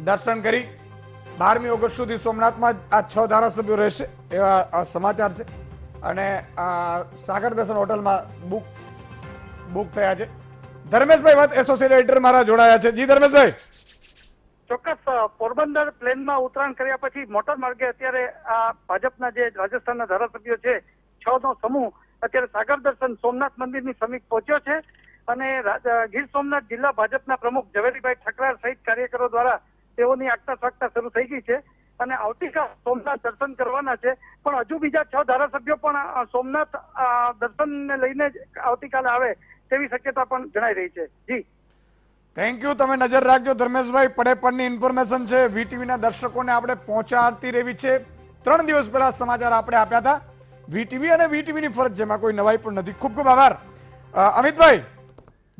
દર્શન કરી 12મી ઓગસ્ટ સુધી સોમનાથમાં આ 6 ધારાસભ્યો રહેશે એવા સમાચાર છે. અને સાગર દર્શન હોટલમાં બુક થયા છે. ધર્મેશભાઈ વાત એસોસિએટ એડિટર મારા જોડાયા છે. જી ધર્મેશભાઈ. ચોક્કસ. પોરબંદર પ્લેનમાં ઉતરાણ કર્યા પછી મોટર માર્ગે અત્યારે આ ભાજપના જે રાજસ્થાનના ધારાસભ્યો છે 6 નો સમૂહ અત્યારે સાગર દર્શન સોમનાથ મંદિરની સમીપ પહોંચ્યો છે. અને ગીર સોમનાથ જિલ્લા ભાજપના પ્રમુખ ઝવેરીભાઈ ઠકરાર સહિત કાર્યકરો દ્વારા તેઓની આગતા સ્વાગતા શરૂ થઈ ગઈ છે અને આવતીકાલ સોમનાથ દર્શન કરવાના છે. પણ હજુ બીજા 6 ધારાસભ્યો પણ સોમનાથ દર્શનને લઈને આવતીકાલે આવે તેવી શક્યતા પણ જણાઈ રહી છે. જી થેન્ક યુ. તમે નજર રાખજો ધર્મેશભાઈ. પડે પડની ઇન્ફોર્મેશન છે વીટીવીના દર્શકોને આપણે પહોંચાડતી રહેવી છે. 3 દિવસ પહેલા સમાચાર આપણે આપ્યા હતા. વીટીવી અને વીટીવીની ફરજ છે, એમાં કોઈ નવાઈ પણ નથી. ખૂબ ખૂબ આભાર અમિતભાઈ.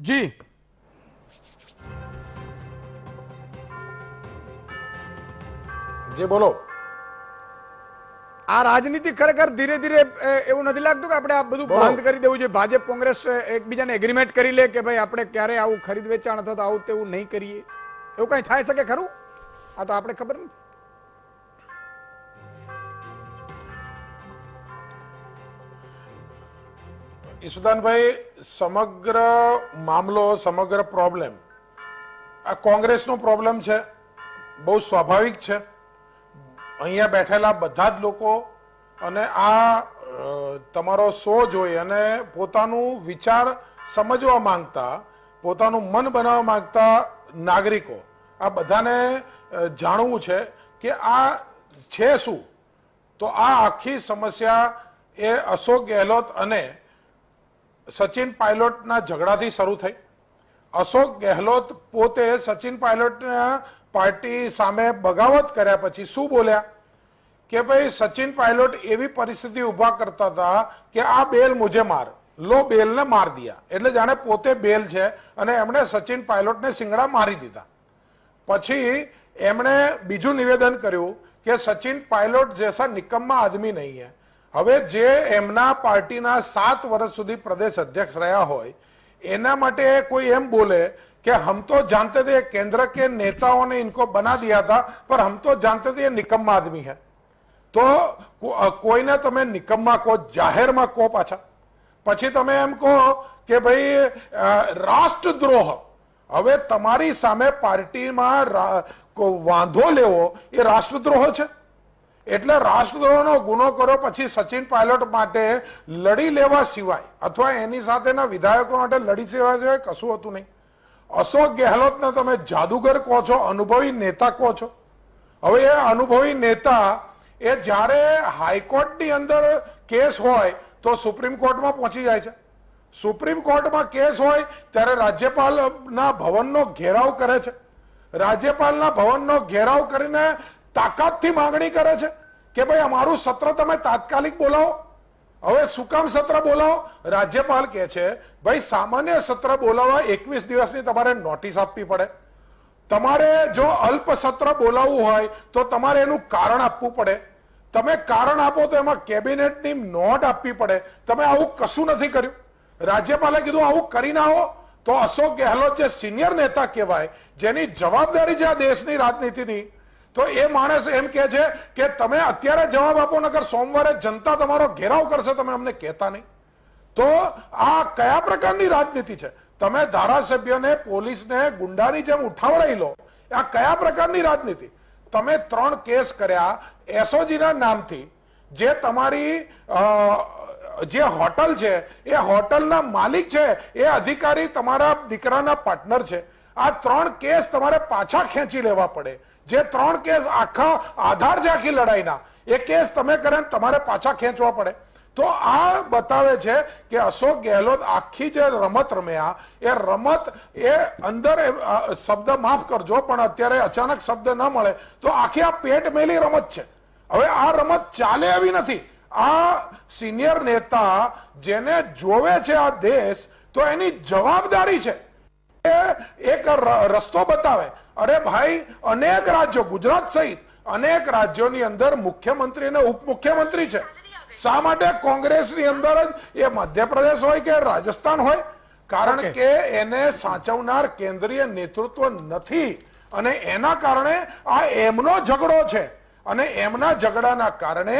જી જી બોલો. આ રાજનીતિ ખરેખર ધીરે ધીરે એવું નથી લાગતું કે આપણે આ બધું બંધ કરી દેવું જોઈએ? ભાજપ કોંગ્રેસ એકબીજાને એગ્રીમેન્ટ કરી લે કે ભાઈ આપણે ક્યારે આવું ખરીદ વેચાણ અથવા તો આવું તેવું નહીં કરીએ, એવું કઈ થાય શકે ખરું? આ તો આપણે ખબર નથી. ઈસુદાનભાઈ, સમગ્ર મામલો, સમગ્ર પ્રોબ્લેમ આ કોંગ્રેસનો પ્રોબ્લેમ છે. બહુ સ્વાભાવિક છે. અહીંયા બેઠેલા બધા જ લોકો અને આ તમારો શો જોઈ અને પોતાનું વિચાર સમજવા માંગતા, પોતાનું મન બનાવવા માંગતા નાગરિકો, આ બધાને જાણવું છે કે આ છે શું. તો આ આખી સમસ્યા એ અશોક ગેહલોત અને સચિન પાયલોટના ઝઘડાથી શરૂ થઈ. અશોક ગેહલોત પોતે સચિન પાયલોટના પાર્ટી સામે બગાવત કર્યા પછી શું બોલ્યા કે ભાઈ સચિન પાયલોટ એવી પરિસ્થિતિ ઉભા કરતા હતા કે આ બેલ મુझे માર, લો બેલને માર દિયા. એટલે જાણે પોતે બેલ છે અને એમણે સચિન પાયલોટને સિંગડા મારી દીધા. પછી એમણે બીજું નિવેદન કર્યું કે સચિન પાયલોટ જૈસા નિકમ્મા આદમી નહીં હૈ. હવે જે એમના પાર્ટીના 7 વર્ષ સુધી પ્રદેશ અધ્યક્ષ રહ્યા હોય એના માટે કોઈ એમ બોલે कि हम तो जानते थे केंद्र के नेताओं ने इनको बना दिया था, पर हम तो जानते थे ये निकम्मा आदमी है। तो કોઈને તમે નિકમ્મા કહો, જાહેરમાં કહો પાછા, પછી તમે એમ કહો કે ભાઈ રાષ્ટ્રદ્રોહ, હવે તમારી સામે પાર્ટીમાં વાંધો લેવો એ રાષ્ટ્રદ્રોહ છે? એટલે રાષ્ટ્રદ્રોહનો ગુનો કર્યો પછી સચિન પાયલોટ માટે લડી લેવા સિવાય અથવા એની સાથેના વિધાયકો માટે લડી લેવા સિવાય કશું હતું નહીં. અશોક ગેહલોતને તમે જાદુગર કહો છો, અનુભવી નેતા કહો છો. હવે એ અનુભવી નેતા એ જ્યારે હાઈકોર્ટની અંદર કેસ હોય તો સુપ્રીમ કોર્ટમાં પહોંચી જાય છે. સુપ્રીમ કોર્ટમાં કેસ હોય ત્યારે રાજ્યપાલના ભવનનો ઘેરાવ કરે છે. રાજ્યપાલના ભવનનો ઘેરાવ કરીને તાકાતથી માંગણી કરે છે કે ભાઈ અમારું સત્ર તમે તાત્કાલિક બોલાવો. હવે શું કામ સત્ર બોલાવો? રાજ્યપાલ કહે છે ભાઈ સામાન્ય સત્ર બોલાવવા 21 દિવસની તમારે નોટિસ આપવી પડે. તમારે જો અલ્પ સત્ર બોલાવવું હોય તો તમારે એનું કારણ આપવું પડે. તમે કારણ આપો તો એમાં કેબિનેટની નોટ આપવી પડે. તમે આવું કશું નથી કર્યું. રાજ્યપાલે કીધું આવું કરીને આવો. તો અશોક ગેહલોત જે સિનિયર નેતા કહેવાય, જેની જવાબદારી છે આ દેશની રાજનીતિની, તો એ માણસ એમ કહે છે કે તમે અત્યારે જવાબ આપો, નકર સોમવારે જનતા તમારો ઘેરાવ કરશે, તમે અમને કહેતા નહીં. તો આ કયા પ્રકારની રાજનીતિ છે? તમે ધારાસભ્યને પોલીસને ગુંડાની જેમ ઉઠાવડાવી લો, આ કયા પ્રકારની રાજનીતિ? તમે 3 કેસ કર્યા એસઓજીના નામથી, જે તમારી જે હોટલ છે એ હોટલના માલિક છે એ અધિકારી તમારા દીકરાના પાર્ટનર છે. આ 3 કેસ તમારે પાછા ખેંચી લેવા પડે. જે 3 કેસ આખા આધાર છે આખી લડાઈના, એ કેસ તમે કરે તમારે પાછા ખેંચવા પડે. તો આ બતાવે છે કે અશોક ગેહલોત આખી જે રમત રમ્યા એ રમત એ અંદર શબ્દ માફ કરજો પણ અત્યારે અચાનક શબ્દ ન મળે તો આખી આ પેટ મેલી રમત છે. હવે આ રમત ચાલે એવી નથી. આ સિનિયર નેતા જેને જોવે છે આ દેશ, તો એની જવાબદારી છે એક રસ્તો બતાવે. અરે ભાઈ, અનેક રાજ્યો, ગુજરાત સહિત અનેક રાજ્યોની અંદર મુખ્યમંત્રી અને ઉપમુખ્યમંત્રી છે. શા માટે કોંગ્રેસની અંદર જ એ મધ્યપ્રદેશ હોય કે રાજસ્થાન હોય? કારણ કે એને સાચવનાર કેન્દ્રીય નેતૃત્વ નથી અને એના કારણે આ એમનો ઝઘડો છે અને એમના ઝઘડાના કારણે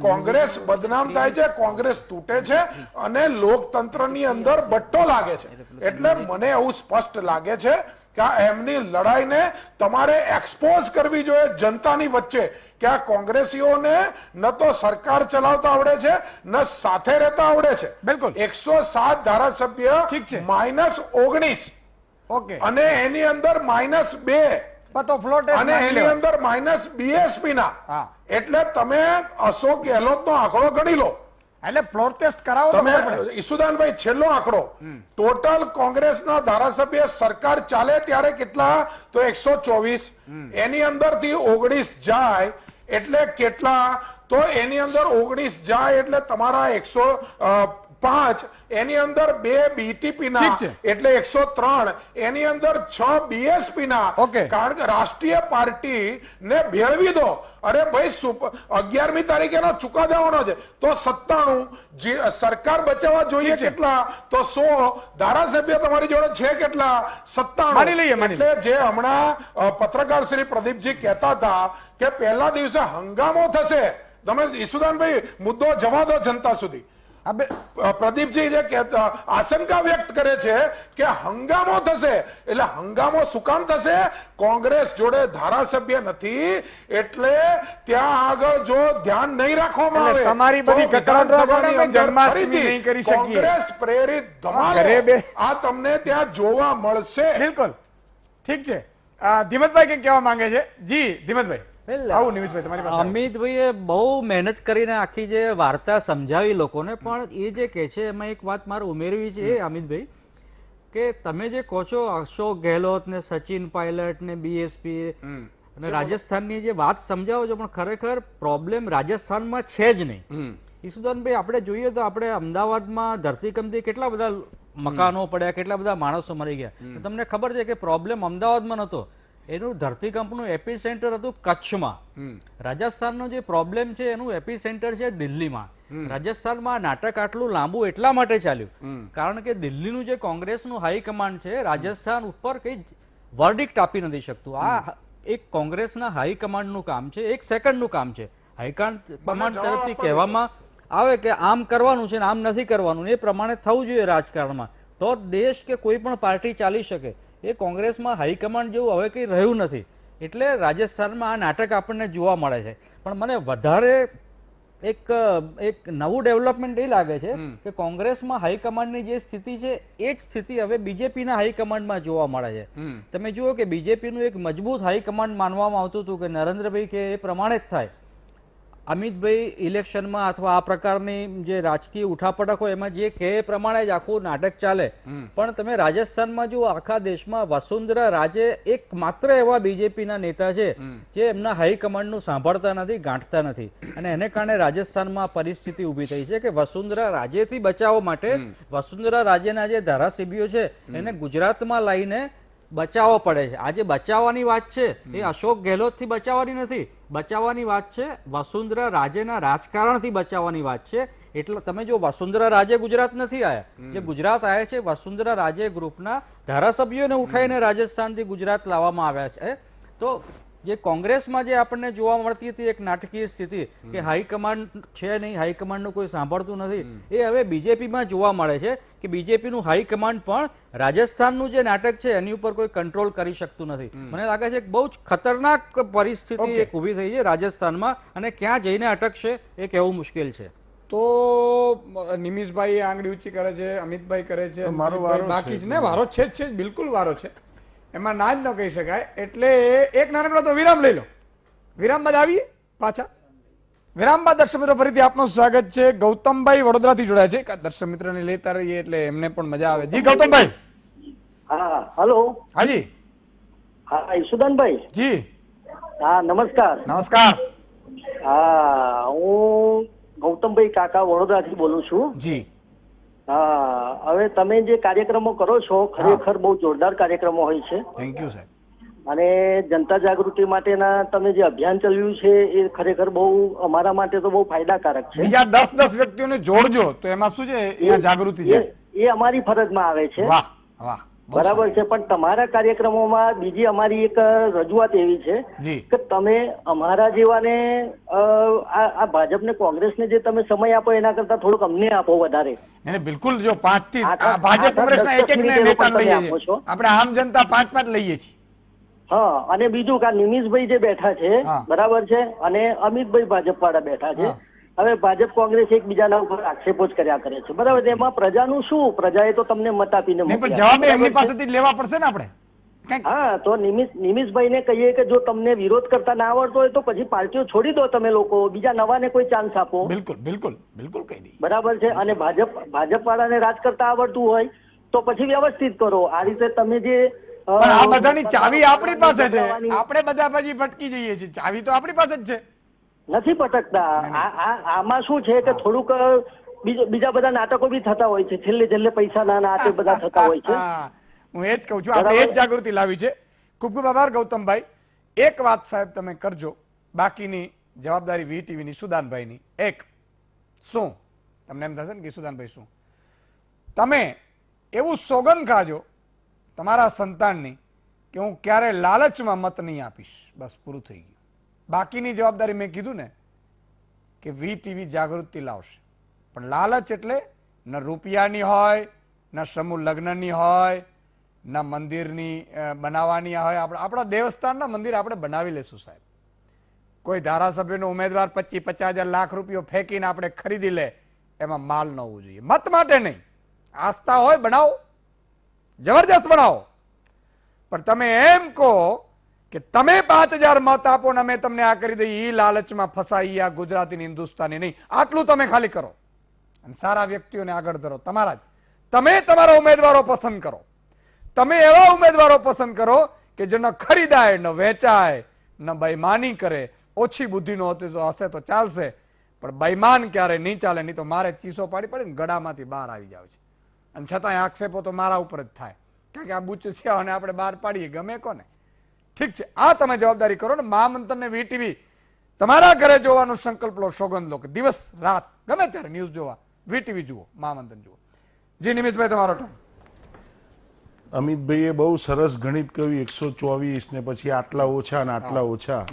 કોંગ્રેસ બદનામ થાય છે, કોંગ્રેસ તૂટે છે અને લોકતંત્રની અંદર બટ્ટો લાગે છે. એટલે મને એવું સ્પષ્ટ લાગે છે કે આ એમની લડાઈને તમારે એક્સપોઝ કરવી જોઈએ જનતાની વચ્ચે કે આ કોંગ્રેસીઓને ન તો સરકાર ચલાવતા આવડે છે ન સાથે રહેતા આવડે છે. બિલકુલ 107 ધારાસભ્ય -19 ઓકે અને એની અંદર -2 અને એની અંદર -BSP ના. એટલે તમે અશોક ગેહલોતનો આંકડો ગણી લો. એટલે ફ્લોર ટેસ્ટ કરાવો તમે ઈસુદાનભાઈ, છેલ્લો આંકડો ટોટલ કોંગ્રેસના ધારાસભ્ય સરકાર ચાલે ત્યારે કેટલા? તો 124. એની અંદરથી 19 જાય એટલે કેટલા? તો એની અંદર 19 જાય એટલે તમારા 105. એની અંદર 2 BTP ના એટલે 103. એની અંદર 6 BSP ના. કારણ કે રાષ્ટ્રીય પાર્ટી ને ભેળવી દો. અરે ભાઈ, 11મી તારીખેનો ચુકાદો આવવાનો છે તો 97. સરકાર બચાવવા જોઈએ કેટલા? તો 100. ધારાસભ્ય તમારી જોડે છે કેટલા? 97. એટલે જે હમણાં પત્રકાર શ્રી પ્રદીપજી કહેતા હતા કે પહેલા દિવસે હંગામો થશે. તમે ઈસુદાનભાઈ મુદ્દો જવા દો જનતા સુધી. પ્રદીપજી જે આશંકા વ્યક્ત કરે છે કે હંગામો થશે, એટલે હંગામો શું કામ થશે? કોંગ્રેસ જોડે ધારાસભ્ય નથી એટલે ત્યાં આગળ જો ધ્યાન નહીં રાખવામાં આવે, તમારી બધી કોંગ્રેસ પ્રેરિત ધમાલ આ તમને ત્યાં જોવા મળશે. બિલકુલ ઠીક છે. ધીમતભાઈ કઈ કહેવા માંગે છે? જી ધીમતભાઈ. અમિતભાઈએ બહુ મહેનત કરીને આખી જે વાર્તા સમજાવી લોકોને, પણ એ જે કે છે એમાં એક વાત મારે ઉમેરવી છે અમિતભાઈ, કે તમે જે કહો છો અશોક ગેહલોત ને સચિન પાયલટ ને BSP અને રાજસ્થાનની જે વાત સમજાવો છો, પણ ખરેખર પ્રોબ્લેમ રાજસ્થાનમાં છે જ નહીં. ઈસુદાનભાઈ, આપણે જોઈએ તો આપણે અમદાવાદમાં ધરતીકંપથી કેટલા બધા મકાનો પડ્યા, કેટલા બધા માણસો મરી ગયા. તમને ખબર છે કે પ્રોબ્લેમ અમદાવાદમાં નહોતો, એનું ધરતીકંપનું એપી સેન્ટર હતું કચ્છમાં. રાજસ્થાનનો જે પ્રોબ્લેમ છે એનું એપી સેન્ટર છે દિલ્હીમાં. રાજસ્થાનમાં નાટક આટલું લાંબુ એટલા માટે ચાલ્યું કારણ કે દિલ્હીનું જે કોંગ્રેસનું હાઈકમાન્ડ છે રાજસ્થાન ઉપર કઈ વર્ડિક્ટ આપી નથી શકતું. આ એક કોંગ્રેસના હાઈકમાન્ડનું કામ છે, 1 સેકન્ડનું કામ છે. હાઈકમાન્ડ તરફથી કહેવામાં આવે કે આમ કરવાનું છે ને આમ નથી કરવાનું, એ પ્રમાણે થવું જોઈએ રાજકારણમાં, તો દેશ કે કોઈ પણ પાર્ટી ચાલી શકે. એ કોંગ્રેસમાં હાઈકમાન્ડ જેવું હવે કંઈ રહ્યું નથી. એટલે રાજસ્થાનમાં આ નાટક આપણને જોવા મળે છે. પણ મને વધારે એક નવું ડેવલપમેન્ટ એ લાગે છે કે કોંગ્રેસમાં હાઈકમાન્ડની જે સ્થિતિ છે એ જ સ્થિતિ હવે બીજેપીના હાઈકમાન્ડમાં જોવા મળે છે. તમે જુઓ કે બીજેપીનું એક મજબૂત હાઈકમાન્ડ માનવામાં આવતું હતું કે નરેન્દ્રભાઈ કે એ પ્રમાણે જ થાય. અમિતભાઈ ઇલેક્શનમાં અથવા આ પ્રકારની જે રાજકીય ઉઠાપટક હોય એમાં જે કહે એ પ્રમાણે જ આખું નાટક ચાલે. પણ તમે રાજસ્થાનમાં જો આખા દેશમાં વસુંધરા રાજે એક માત્ર એવા બીજેપીના નેતા છે જે એમના હાઈકમાન્ડનું સાંભળતા નથી, ગાંઠતા નથી, અને એને કારણે રાજસ્થાનમાં પરિસ્થિતિ ઊભી થઈ છે કે વસુંધરા રાજેથી બચાવવા માટે વસુંધરા રાજ્યના જે ધારાસભ્યો છે એને ગુજરાતમાં લાવીને બચાવવો પડે છે. આજે બચાવવાની વાત છે એ અશોક ગેહલોતથી બચાવવાની નથી, બચાવવાની વાત છે વસુંધરા રાજેના રાજકારણથી બચાવવાની વાત છે. એટલે તમે જો વસુંધરા રાજે ગુજરાત નથી આવ્યા, જે ગુજરાત આવ્યા છે વસુંધરા રાજે ગ્રુપના ધારાસભ્યોને ઉઠાઈને રાજસ્થાનથી ગુજરાત લાવવામાં આવ્યા છે. તો જે કોંગ્રેસમાં જે આપણને જોવા મળતી હતી એક નાટકીય સ્થિતિ કે હાઈકમાન્ડ છે નહીં, હાઈકમાન્ડનું કોઈ સાંભળતું નથી, એ હવે બીજેપીમાં જોવા મળે છે કે બીજેપીનું હાઈકમાન્ડ પણ રાજસ્થાનનું જે નાટક છે એની ઉપર કોઈ કંટ્રોલ કરી શકતું નથી. મને લાગે છે કે બહુ જ ખતરનાક પરિસ્થિતિ એક ઊભી થઈ છે રાજસ્થાનમાં, અને ક્યાં જઈને અટકશે એ કહેવું મુશ્કેલ છે. તો નિમિષભાઈ આંગળી ઊંચી કરે છે, અમિતભાઈ કરે છે, બાકી છે ને વારો છે જ, બિલકુલ વારો છે, એમાં ના જ ન કહી શકાય. એટલે એક નાનકડો તો વિરામ લઈ લો, વિરામ બાદ આવીએ પાછા. વિરામ બાદ દર્શક મિત્રો ફરીથી આપનું સ્વાગત છે. ગૌતમભાઈ વડોદરાથી જોડાયા છે, દર્શક મિત્રને લેતા રહીએ એટલે એમને પણ મજા આવે. જી ગૌતમભાઈ. હા હલો. હાજી. હા ઈશુદાનભાઈ. જી હા નમસ્કાર. નમસ્કાર. હા હું ગૌતમભાઈ કાકા વડોદરાથી બોલું છું. જી. હા હવે તમે જે કાર્યક્રમો કરો છો ખરેખર બહુ જોરદાર કાર્યક્રમો હોય છે. થેન્ક યુ સાહેબ. અને જનતા જાગૃતિ માટેના તમે જે અભિયાન ચલાવ્યું છે એ ખરેખર બહુ અમારા માટે તો બહુ ફાયદાકારક છે. બીજા 10 વ્યક્તિઓને જોડજો તો એમાં શું છે એ જાગૃતિ છે, એ અમારી ફરજમાં આવે છે. વાહ વાહ, બરાબર છે. પણ તમારા કાર્યક્રમોમાં બીજી અમારી એક રજૂઆત એવી છે કે તમે અમારા જેવાને આ ભાજપને કોંગ્રેસને જે તમે સમય આપો એના કરતા થોડુંક અમને આપો વધારે. બિલકુલ. જો 5 થી ભાજપ કોંગ્રેસના એક નેતા લઈએ છીએ આપણે, આમ જનતા 5 લઈએ છીએ. હા, અને બીજું કે નિમિષભાઈ જે બેઠા છે બરાબર છે, અને અમિતભાઈ ભાજપ વાળા બેઠા છે. હવે ભાજપ કોંગ્રેસ એકબીજાના ઉપર આક્ષેપો જ કર્યા કરે છે, બરાબર છે. એમાં પ્રજાનું શું? પ્રજાએ તો તમને મત આપીને જવાબ એમની પાસેથી લેવા પડશે ને આપણે. હા, તો નિમિષભાઈને કહીએ કે જો તમને વિરોધ કરતા ના આવડતો હોય તો પછી પાર્ટીઓ છોડી દો, તમે લોકો બીજા નવાને કોઈ ચાન્સ આપો. બિલકુલ બિલકુલ બિલકુલ કહી દઈએ. બરાબર છે. અને ભાજપ વાળાને રાજ કરતા આવડતું હોય તો પછી વ્યવસ્થિત કરો. આ રીતે તમે જે આ બધાની ચાવી આપણી પાસે છે, આપણે બધા પછી ભટકી જઈએ છીએ. ચાવી તો આપણી પાસે જ છે, નથી ભટકતા. આમાં શું છે કે થોડુંક બીજા બધા નાટકો બી થતા હોય છે, છેલ્લે પૈસા ના નાટક બધા થતા હોય છે. હું એ જ કહું છું, આપણે એ જ જાગૃતિ લાવી છે. ખૂબ ખૂબ આભાર ગૌતમભાઈ. એક વાત સાહેબ તમે કરજો, બાકીની જવાબદારી વીટીવીની સુદાનભાઈની. એક શું તમને એમ થશે ને કે સુદાનભાઈ શું, તમે એવું સોગંદ ખાજો તમારા સંતાનની કે હું ક્યારે લાલચમાં મત નહીં આપીશ, બસ પૂરું થઈ ગયું. બાકીની જવાબદારી મેં કીધું ને કે વીટીવી જાગૃતિ લાવશે, પણ લાલચ એટલે ન રૂપિયાની હોય, ન સમૂહ લગ્નની હોય, ન મંદિરની બનાવવાની હોય. આપણા દેવસ્થાનના મંદિર આપણે બનાવી લેશું સાહેબ. કોઈ ધારાસભ્યનો ઉમેદવાર 25-50 લાખ રૂપિયો ફેંકીને આપણે ખરીદી લે, એમાં માલ ન હોવું જોઈએ. મત માટે નહીં, આસ્થા હોય બનાવો, જબરજસ્ત બનાવો. પણ તમે એમ કહો કે તમે 5000 મત આપો ને અમે તમને આ કરી દઈએ, એ લાલચમાં ફસાઈ આ ગુજરાતી હિન્દુસ્તાની નહીં. આટલું તમે ખાલી કરો અને સારા વ્યક્તિઓને આગળ ધરો. તમારા જ તમે તમારા ઉમેદવારો પસંદ કરો. તમે એવા ઉમેદવારો પસંદ કરો કે જે ન ખરીદાય, ન વેચાય, ન બેઈમાની કરે. ઓછી બુદ્ધિનો હશે તો ચાલશે, પણ બેઈમાન ક્યારે નહીં ચાલે. નહીં તો મારે ચીસો પાડી પડીને ગળામાંથી બહાર આવી જાય છે, અને છતાંય આક્ષેપો તો મારા ઉપર જ થાય, કારણ કે આ બુચ્ચ છે અને આપણે બહાર પાડીએ ગમે કોને. ઠીક છે, આ તમે જવાબદારી કરો ને. મહામંત્રને વીટીવી તમારા ઘરે જોવાનો સંકલ્પ લો, સોગંદ લો કે દિવસ રાત ગમે ત્યારે ન્યૂઝ જોવા, વીટીવી જુઓ, મહામંથન જુઓ. જી નિમિષભાઈ, તમારો ટર્ન. અમિતભાઈએ બહુ સરસ ગણિત કહ્યું, 124 ને પછી આટલા ઓછા અને આટલા ઓછા,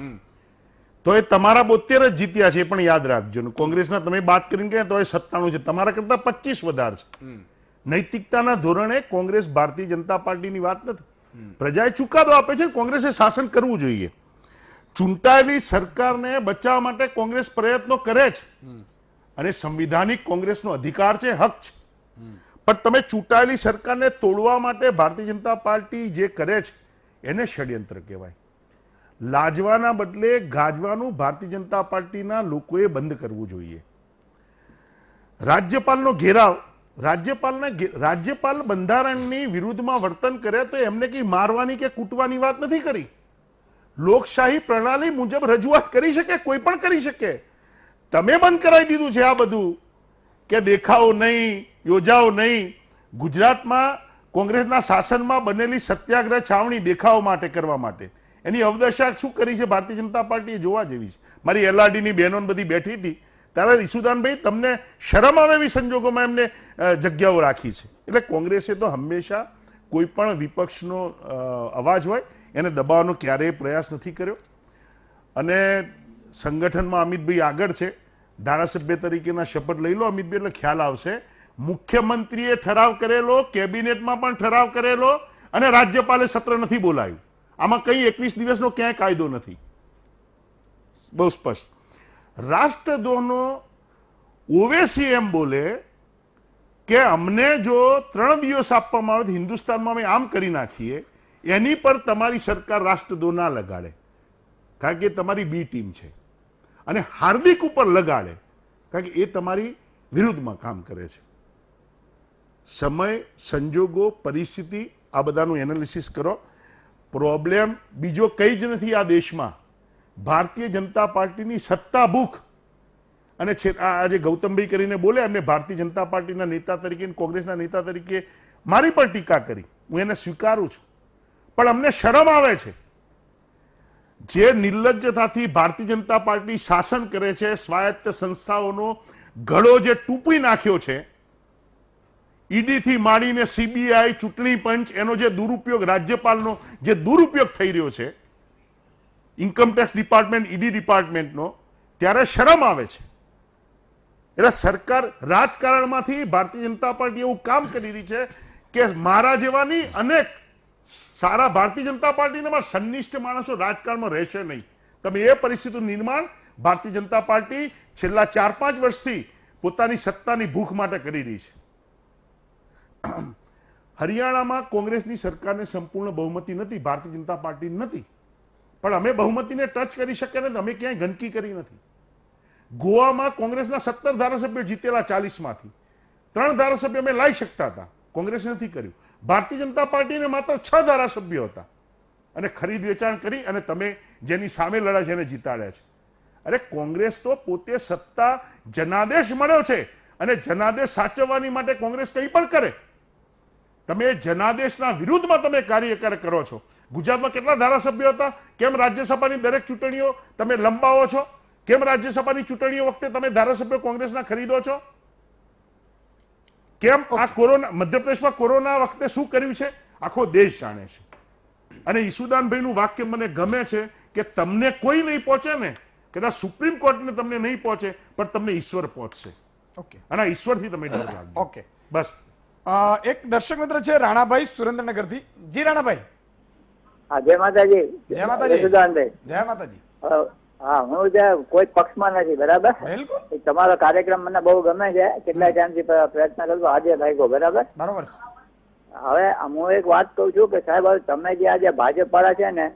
તો એ તમારા 72 જ જીત્યા છે. પણ યાદ રાખજો, કોંગ્રેસના તમે વાત કરીને ગયા તો એ 97 છે, તમારા કરતા 25 વધારે છે. નૈતિકતાના ધોરણે કોંગ્રેસ ભારતીય જનતા પાર્ટીની વાત નથી. પ્રજાએ ચુકાદો આપે છે, કોંગ્રેસે શાસન કરવું જોઈએ. ચૂંટાયેલી સરકારને બચાવવા માટે કોંગ્રેસ પ્રયત્નો કરે છે અને સંવિધાનિક કોંગ્રેસનો અધિકાર છે, હક છે. પણ તમે ચૂંટાયેલી સરકારને તોડવા માટે ભારતીય જનતા પાર્ટી જે કરે છે એને ષડયંત્ર કહેવાય. લાજવાના બદલે ગાજવાનું ભારતીય જનતા પાર્ટીના લોકોએ બંધ કરવું જોઈએ. રાજ્યપાલનો ઘેરાવ, રાજ્યપાલ બંધારણની વિરુદ્ધમાં વર્તન કરે તો એમને કઈ મારવાની કે કૂટવાની વાત નથી કરી. લોકશાહી પ્રણાલી મુજબ રજૂઆત કરી શકે, કોઈ પણ કરી શકે. તમે બંધ કરાવી દીધું છે આ બધું કે દેખાવો નહીં, યોજાઓ નહીં. ગુજરાતમાં કોંગ્રેસના શાસનમાં બનેલી સત્યાગ્રહ છાવણી દેખાવો માટે કરવા માટે એની અવદશા શું કરી છે ભારતીય જનતા પાર્ટીએ જોવા જેવી છે. મારી એલઆરડીની બહેનો બધી બેઠી હતી ત્યારે ઈસુદાનભાઈ તમને શરમ આવે એવી સંજોગોમાં એમને જગ્યાઓ રાખી છે. એટલે કોંગ્રેસે તો હંમેશા કોઈ પણ વિપક્ષનો અવાજ હોય એને દબાવવાનો ક્યારેય પ્રયાસ નથી કર્યો. અને સંગઠનમાં અમિતભાઈ આગળ છે, ધારાસભ્ય તરીકેના શપથ લઈ લો અમિતભાઈ, એટલે ખ્યાલ આવશે. મુખ્યમંત્રીએ ઠરાવ કરેલો, કેબિનેટમાં પણ ઠરાવ કરેલો અને રાજ્યપાલે સત્ર નથી બોલાયું. આમાં કઈ 21 દિવસનો ક્યાંય કાયદો નથી. બહુ સ્પષ્ટ. રાષ્ટ્રદ્રોહનો ઓવેસી એમ બોલે કે અમને જો 3 દિવસ આપવામાં આવે તો હિન્દુસ્તાનમાં અમે આમ કરી નાખીએ, એની પર તમારી સરકાર રાષ્ટ્રદ્રોહ ના લગાડે કારણ કે એ તમારી બી ટીમ છે. અને હાર્દિક ઉપર લગાડે કારણ કે એ તમારી વિરુદ્ધમાં કામ કરે છે. સમય, સંજોગો, પરિસ્થિતિ આ બધાનું એનાલિસિસ કરો. પ્રોબ્લેમ બીજો કઈ જ નથી આ દેશમાં. ભારતીય જનતા પાર્ટીની સત્તા ભૂખ. અને આજે ગૌતમભાઈ કરીને બોલે, એમને ભારતીય જનતા પાર્ટીના નેતા તરીકે, કોંગ્રેસના નેતા તરીકે મારી પણ ટીકા કરી, હું એને સ્વીકારું છું. પણ અમને શરમ આવે છે જે નિર્લજ્જતાથી ભારતીય જનતા પાર્ટી શાસન કરે છે, સ્વાયત્ત સંસ્થાઓનો ગળો જે ટૂંપી નાખ્યો છે, ઈડીથી માંડીને સીબીઆઈ, ચૂંટણી પંચ, એનો જે દુરુપયોગ, રાજ્યપાલનો જે દુરુપયોગ થઈ રહ્યો છે, ઇન્કમટેક્સ ડિપાર્ટમેન્ટ, ઈડી ડિપાર્ટમેન્ટનો, ત્યારે શરમ આવે છે. એટલે સરકાર રાજકારણમાંથી ભારતીય જનતા પાર્ટી એવું કામ કરી રહી છે કે મારા જેવાની અનેક સારા ભારતીય જનતા પાર્ટીના સંનિષ્ઠ માણસો રાજકારણમાં રહેશે નહીં. તમે એ પરિસ્થિતિનું નિર્માણ ભારતીય જનતા પાર્ટી છેલ્લા 4-5 વર્ષથી પોતાની સત્તાની ભૂખ માટે કરી રહી છે. હરિયાણામાં કોંગ્રેસની સરકારને સંપૂર્ણ બહુમતી નથી, ભારતીય જનતા પાર્ટી નથી, પણ અમે બહુમતીને ટચ કરી શક્યા નથી, અમે ક્યાંય ગંદકી કરી નથી. ગોવામાં કોંગ્રેસના 17 ધારાસભ્યો જીતેલા 40માંથી 3 ધારાસભ્યો અમે લાવી શકતા હતા, કોંગ્રેસે નથી કર્યું. ભારતીય જનતા પાર્ટીને માત્ર 6 ધારાસભ્યો હતા અને ખરીદ વેચાણ કરી અને તમે જેની સામે લડ્યા છે એને જીતાડ્યા છે. અરે કોંગ્રેસ તો પોતે સત્તા જનાદેશ મળ્યો છે અને જનાદેશ સાચવવાની માટે કોંગ્રેસ કંઈ પણ કરે. તમે જનાદેશના વિરુદ્ધમાં તમે કાર્ય કરો છો. ગુજરાતમાં કેટલા ધારાસભ્યો હતા? કેમ રાજ્યસભાની દરેક ચૂંટણીઓ તમે લંબાવો છો? કેમ રાજ્યસભાની ચૂંટણીઓ વખતે તમે ધારાસભ્યો કોંગ્રેસના ખરીદો છો? કેમ આ કોરોના, મધ્યપ્રદેશમાં કોરોના વખતે શું કર્યું છે આખો દેશ જાણે છે. અને ઈસુદાનભાઈનું વાક્ય મને ગમે છે કે તમને કોઈ નહીં પહોંચે ને, કદાચ સુપ્રીમ કોર્ટને તમને નહીં પહોંચે પણ તમને ઈશ્વર પહોંચશે. ઓકે, અને ઈશ્વરથી તમે ડર રાખજો. ઓકે, બસ. એક દર્શક મિત્ર છે રાણાભાઈ સુરેન્દ્રનગરથી. જી રાણાભાઈ. હા, જય માતાજી. જય માતાજી. સુદાનભાઈ, જય માતાજી. હા, હું કોઈ પક્ષમાં નથી, બરાબર? બિલકુલ. તમારો કાર્યક્રમ મને બહુ ગમે છે, કેટલા ટાઈમથી પ્રયત્ન કરતો, આજે લાગ્યો, બરાબર? બરાબર. હવે હું એક વાત કઉ છું કે સાહેબ, તમે જે આજે ભાજપ વાળા છે ને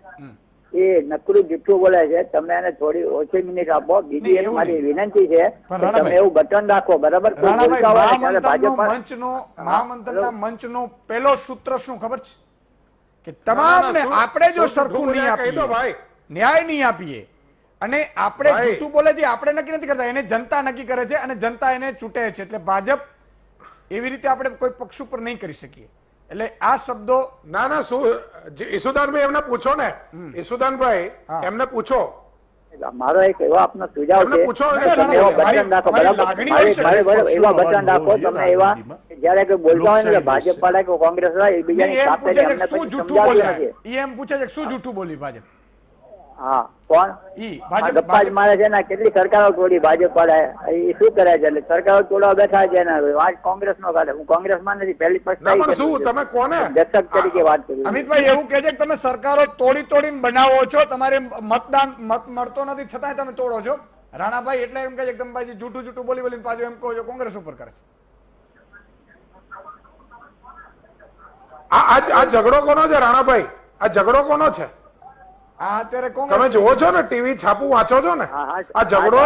એ નકરું જુઠ્ઠું બોલે છે. તમે એને થોડી ઓછી મિનિટ આપો. બીજી એક મારી વિનંતી છે કે તમે એવું બટન રાખો, બરાબર? મહામંત્રના મંચનો પહેલો સૂત્ર શું ખબર છે? કે તમામને આપણે જો સરખું નહીં આપીએ, ન્યાય નહીં આપીએ અને આપણે જૂઠું બોલે છે, આપણે નક્કી નથી કરતા, એને જનતા નક્કી કરે છે અને જનતા એને ચૂંટે છે. એટલે ભાજપ એવી રીતે આપણે કોઈ પક્ષ ઉપર નહીં કરી શકીએ. એટલે આ શબ્દો ના ઈસુદાનભાઈ એમને પૂછો ને, ઈસુદાનભાઈ એમને પૂછો મારો એક એવો આપનો સુઝાવ છે પૂછો તમે એવા બટન રાખો, બરાબર એવા બટન રાખો તમે એવા જયારે કે બોલતા હોય ને ભાજપ વાળા કે કોંગ્રેસ વાળા એકબીજાની સાથે અમને પછી સમજાવતું નથી. એમ પૂછે છે શું જૂઠું બોલી ભાજપ? હા કોણ ગપ્પા જ મારે છે ને, કેટલી સરકારો તોડી ભાજપ વાળા, એ શું કરે છે? એટલે સરકારો તોડવા બેઠા છે ને આજ કોંગ્રેસ નો કાઢે. હું કોંગ્રેસ માં નથી, પહેલી શું તમે કોને દર્શક તરીકે વાત કરું. અમિતભાઈ એવું કે છે કે તમે સરકારો તોડીને બનાવો છો, તમારે મત મળતો નથી છતાંય તમે તોડો છો. રાણાભાઈ એટલે એમ કે છે તમે ભાઈ જૂઠું બોલીને પાછું એમ કહો છો કોંગ્રેસ ઉપર કરે છે. આ ઝઘડો કોનો છે રાણાભાઈ? આ ઝઘડો કોનો છે? અત્યારે તમે જોવો છો ને, ટીવી છાપું વાંચો છો ને, આ ઝઘડો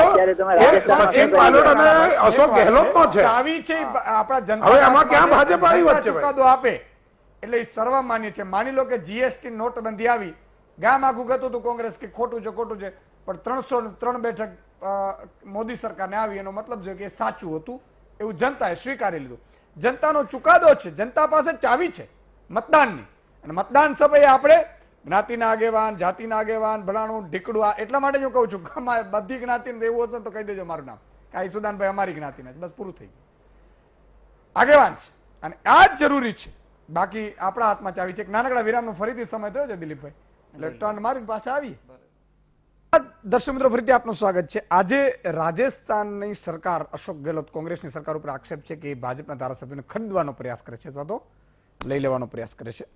સચિન પાયલોટ અને અશોક ગેહલોત નો છે. આપણા જનતા હવે આમાં ક્યાં ભાજપ આવી વચ્ચે ચુકાદો આપે એટલે એ સર્વમાન્ય છે. માની લો કે જીએસટી નોટબંધી આવી, ગામ આખું કહેતું હતું કોંગ્રેસ કે ખોટું છે, પણ 303 બેઠક મોદી સરકારને આવી, એનો મતલબ છે કે સાચું હતું એવું જનતાએ સ્વીકારી લીધું. જનતાનો ચુકાદો છે, જનતા પાસે ચાવી છે મતદાનની, અને મતદાન સમયે આપણે જ્ઞાતિના આગેવાન, જાતિના આગેવાન, ભલાણું ઢીકડું, એટલા માટે હું કહું છું બધી જ્ઞાતિને એવું હશે તો કહી દેજો મારું નામ, કાંઈ સુદાનભાઈ અમારી જ્ઞાતિના, બસ પૂરું થઈ ગયું. આગેવાન છે અને આ જ જરૂરી છે, બાકી આપણા હાથમાં ચાવી છે. એક નાનકડા વિરામનો ફરીથી સમય થયો છે દિલીપભાઈ, એટલે ટર્ન મારીને પાછા આવીએ. દર્શક મિત્રો ફરીથી આપનું સ્વાગત છે. આજે રાજસ્થાનની સરકાર, અશોક ગેહલોત કોંગ્રેસની સરકાર ઉપર આક્ષેપ છે કે ભાજપના ધારાસભ્યોને ખરીદવાનો પ્રયાસ કરે છે અથવા તો લઈ લેવાનો પ્રયાસ કરે છે.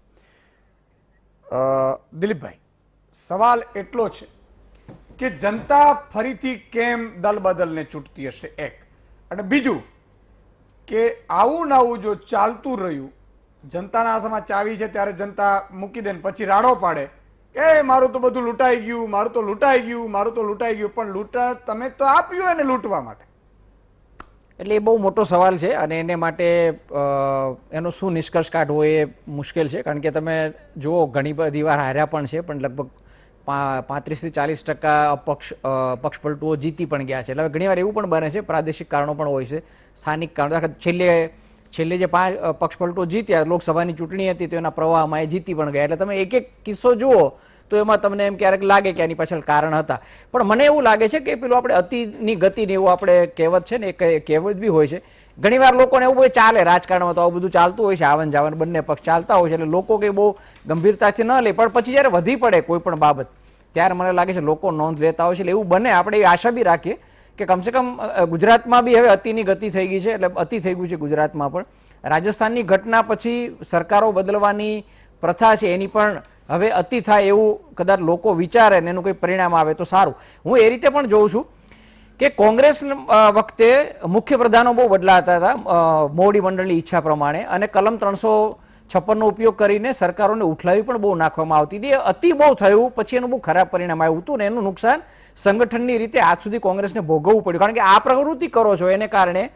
દિલીપભાઈ, સવાલ એટલો છે કે જનતા ફરીથી કેમ દલ બદલને ચૂંટતી હશે, એક, અને બીજું કે આવું નવું જો ચાલતું રહ્યું, જનતાના હાથમાં ચાવી છે ત્યારે જનતા મૂકી દે પછી રાડો પાડે કે મારું તો બધું લૂંટાઈ ગયું, મારું તો લૂંટાઈ ગયું, પણ લૂંટા તમે તો આપ્યું એને લૂંટવા માટે. એટલે એ બહુ મોટો સવાલ છે અને એને માટે એનો શું નિષ્કર્ષ કાઢવો એ મુશ્કેલ છે. કારણ કે તમે જુઓ ઘણી બધી વાર હાર્યા પણ છે, પણ લગભગ 35 થી 40% પક્ષ પલટુઓ જીતી પણ ગયા છે. એટલે ઘણી વાર એવું પણ બને છે, પ્રાદેશિક કારણો પણ હોય છે, સ્થાનિક કારણો. છેલ્લે જે 5 પક્ષ પલટુઓ જીત્યા લોકસભાની ચૂંટણી હતી તો એના પ્રવાહમાં એ જીતી પણ ગયા. એટલે તમે એક એક કિસ્સો જુઓ તો એમાં તમને એમ ક્યારેક લાગે કે આની પાછળ કારણ હતા. પણ મને એવું લાગે છે કે પેલું આપણે અતિની ગતિને એવું આપણે કહેવત છે ને, એ કહેવત બી હોય છે. ઘણી વાર લોકોને એવું બધું ચાલે, રાજકારણમાં તો આવું બધું ચાલતું હોય છે, આવન જાવન બંને પક્ષ ચાલતા હોય છે, એટલે લોકો કંઈ બહુ ગંભીરતાથી ન લે. પણ પછી જયારે વધી પડે કોઈ પણ બાબત ત્યારે મને લાગે છે લોકો નોંધ લેતા હોય છે. એટલે એવું બને, આપણે એવી આશા બી રાખીએ કે કમસે કમ ગુજરાતમાં બી હવે અતિની ગતિ થઈ ગઈ છે, એટલે અતિ થઈ ગયું છે ગુજરાતમાં પણ. રાજસ્થાનની ઘટના પછી સરકારો બદલવાની પ્રથા છે એની પણ હવે અતિ થાય એવું કદાચ લોકો વિચારે ને એનું કોઈ પરિણામ આવે તો સારું. હું એ રીતે પણ જોઉં છું કે કોંગ્રેસ વખતે મુખ્ય પ્રધાનો બહુ બદલાતા હતા મોવડી મંડળની ઈચ્છા પ્રમાણે, અને કલમ 356 નો ઉપયોગ કરીને સરકારોને ઉઠલાવી પણ બહુ નાખવામાં આવતી હતી. અતિ બહુ થયું, પછી એનું બહુ ખરાબ પરિણામ આવ્યું હતું ને એનું નુકસાન સંગઠનની રીતે આજ સુધી કોંગ્રેસને ભોગવવું પડ્યું. કારણ કે આ પ્રવૃત્તિ કરો છો એને કારણે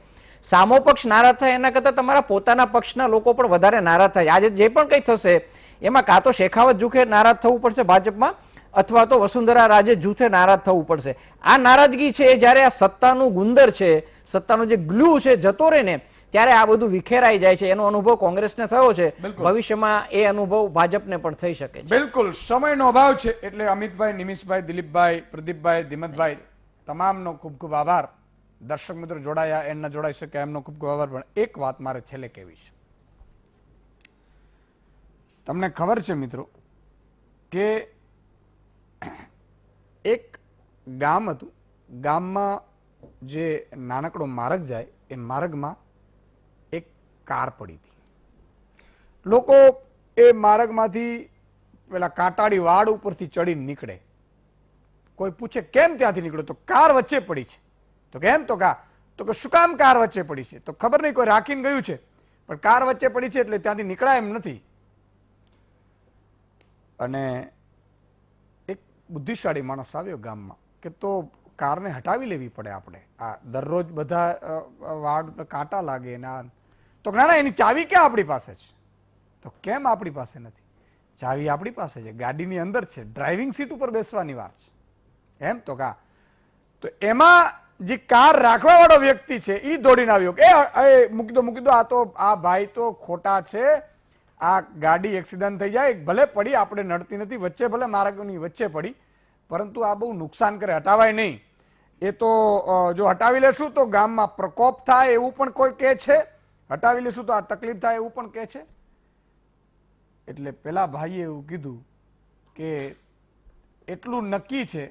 સામો પક્ષ નારાજ થાય એના કરતાં તમારા પોતાના પક્ષના લોકો પણ વધારે નારાજ થાય. આજે જે પણ કંઈ થશે એમાં કાં તો શેખાવત જૂથે નારાજ થવું પડશે ભાજપમાં, અથવા તો વસુંધરા રાજે જૂથે નારાજ થવું પડશે. આ નારાજગી છે જ્યારે આ સત્તાનું ગુંદર છે, સત્તાનું જે ગ્લુ છે જતો રહે ને ત્યારે આ બધું વિખેરાઈ જાય છે. એનો અનુભવ કોંગ્રેસને થયો છે, ભવિષ્યમાં એ અનુભવ ભાજપને પણ થઈ શકે છે. બિલકુલ, સમયનો અભાવ છે એટલે અમિતભાઈ, નિમિષભાઈ, દિલીપભાઈ, પ્રદીપભાઈ, દિમતભાઈ તમામનો ખૂબ ખૂબ આભાર. દર્શક મિત્રો જોડાયા, એમ ન જોડાઈ શક્યા એમનો ખૂબ ખૂબ આભાર. પણ એક વાત મારે છેલ્લે કહેવી છે. તમને ખબર છે મિત્રો કે એક ગામ હતું, ગામમાં જે નાનકડો માર્ગ જાય એ માર્ગમાં એક કાર પડી હતી. લોકો એ માર્ગમાંથી પેલા કાંટાળી વાડ ઉપરથી ચડીને નીકળે. કોઈ પૂછે કેમ ત્યાંથી નીકળ્યો, તો કાર વચ્ચે પડી છે. તો કેમ, તો કે શું કામ કાર વચ્ચે પડી છે? તો ખબર નહીં, કોઈ રાખીને ગયું છે, પણ કાર વચ્ચે પડી છે એટલે ત્યાંથી નીકળાય એમ નથી. અને એક બુદ્ધિશાળી માણસ આવ્યો ગામમાં કે તો કારને હટાવી લેવી પડે આપણે, આ દરરોજ બધા વાડ કાંટા લાગે ના. તો ના, એની ચાવી ક્યાં આપણી પાસે છે? તો કેમ આપણી પાસે નથી? ચાવી આપણી પાસે છે, ગાડીની અંદર છે, ડ્રાઇવિંગ સીટ ઉપર બેસવાની વાર છે. એમ તો એમાં જે કાર રાખવા વાળો વ્યક્તિ છે એ દોડીને આવ્યો કે મૂકી દો, આ ભાઈ તો ખોટા છે, આ ગાડી એક્સિડન્ટ થઈ જાય, ભલે પડી, આપણે નડતી નથી, વચ્ચે ભલે માર્ગની વચ્ચે પડી, પરંતુ આ બહુ નુકસાન કરે, હટાવાય નહીં. એ તો જો હટાવી લેશું તો ગામમાં પ્રકોપ થાય એવું પણ કોઈ કહે છે, હટાવી લેશું તો આ તકલીફ થાય એવું પણ કહે છે. એટલે પેલા ભાઈએ એવું કીધું કે એટલું નક્કી છે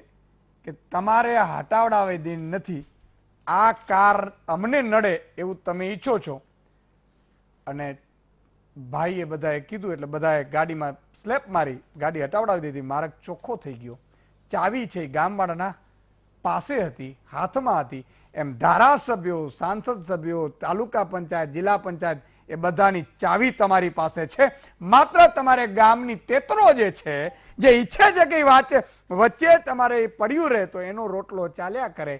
કે તમારે હટાવડાવી દેવી નથી, આ કાર અમને નડે એવું તમે ઈચ્છો છો. અને ભાઈએ બધાએ કીધું એટલે બધાએ ગાડીમાં સ્લેપ મારી ગાડી હટાવડાવી દીધી. માર્ગ ચોખ્ખો થઈ ગયો. ચાવી છે ગામવાળાના પાસે હતી, હાથમાં હતી. એમ ધારાસભ્યો, સાંસદ સભ્યો, તાલુકા પંચાયત, જિલ્લા પંચાયત એ બધાની ચાવી તમારી પાસે છે. માત્ર તમારે ગામની તેતરો જે છે, જે ઈચ્છે છે કે વચ્ચે તમારે પડ્યું રહે તો એનો રોટલો ચાલ્યા કરે,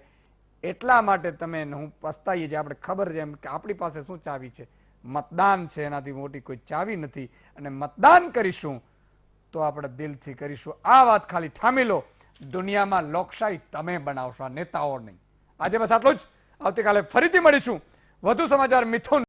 એટલા માટે તમે હું પસ્તાઈએ છીએ. આપણે ખબર છે એમ કે આપણી પાસે શું ચાવી છે, મતદાન છે, એનાથી મોટી કોઈ ચાવી નથી. અને મતદાન કરીશું તો આપણે દિલથી કરીશું. આ વાત ખાલી ઠામી લો. દુનિયામાં લોકશાહી તમે બનાવશો, આ નેતાઓ નહીં. આજે બસ આટલું જ. આવતીકાલે ફરીથી મળીશું. વધુ સમાચાર મિથુન.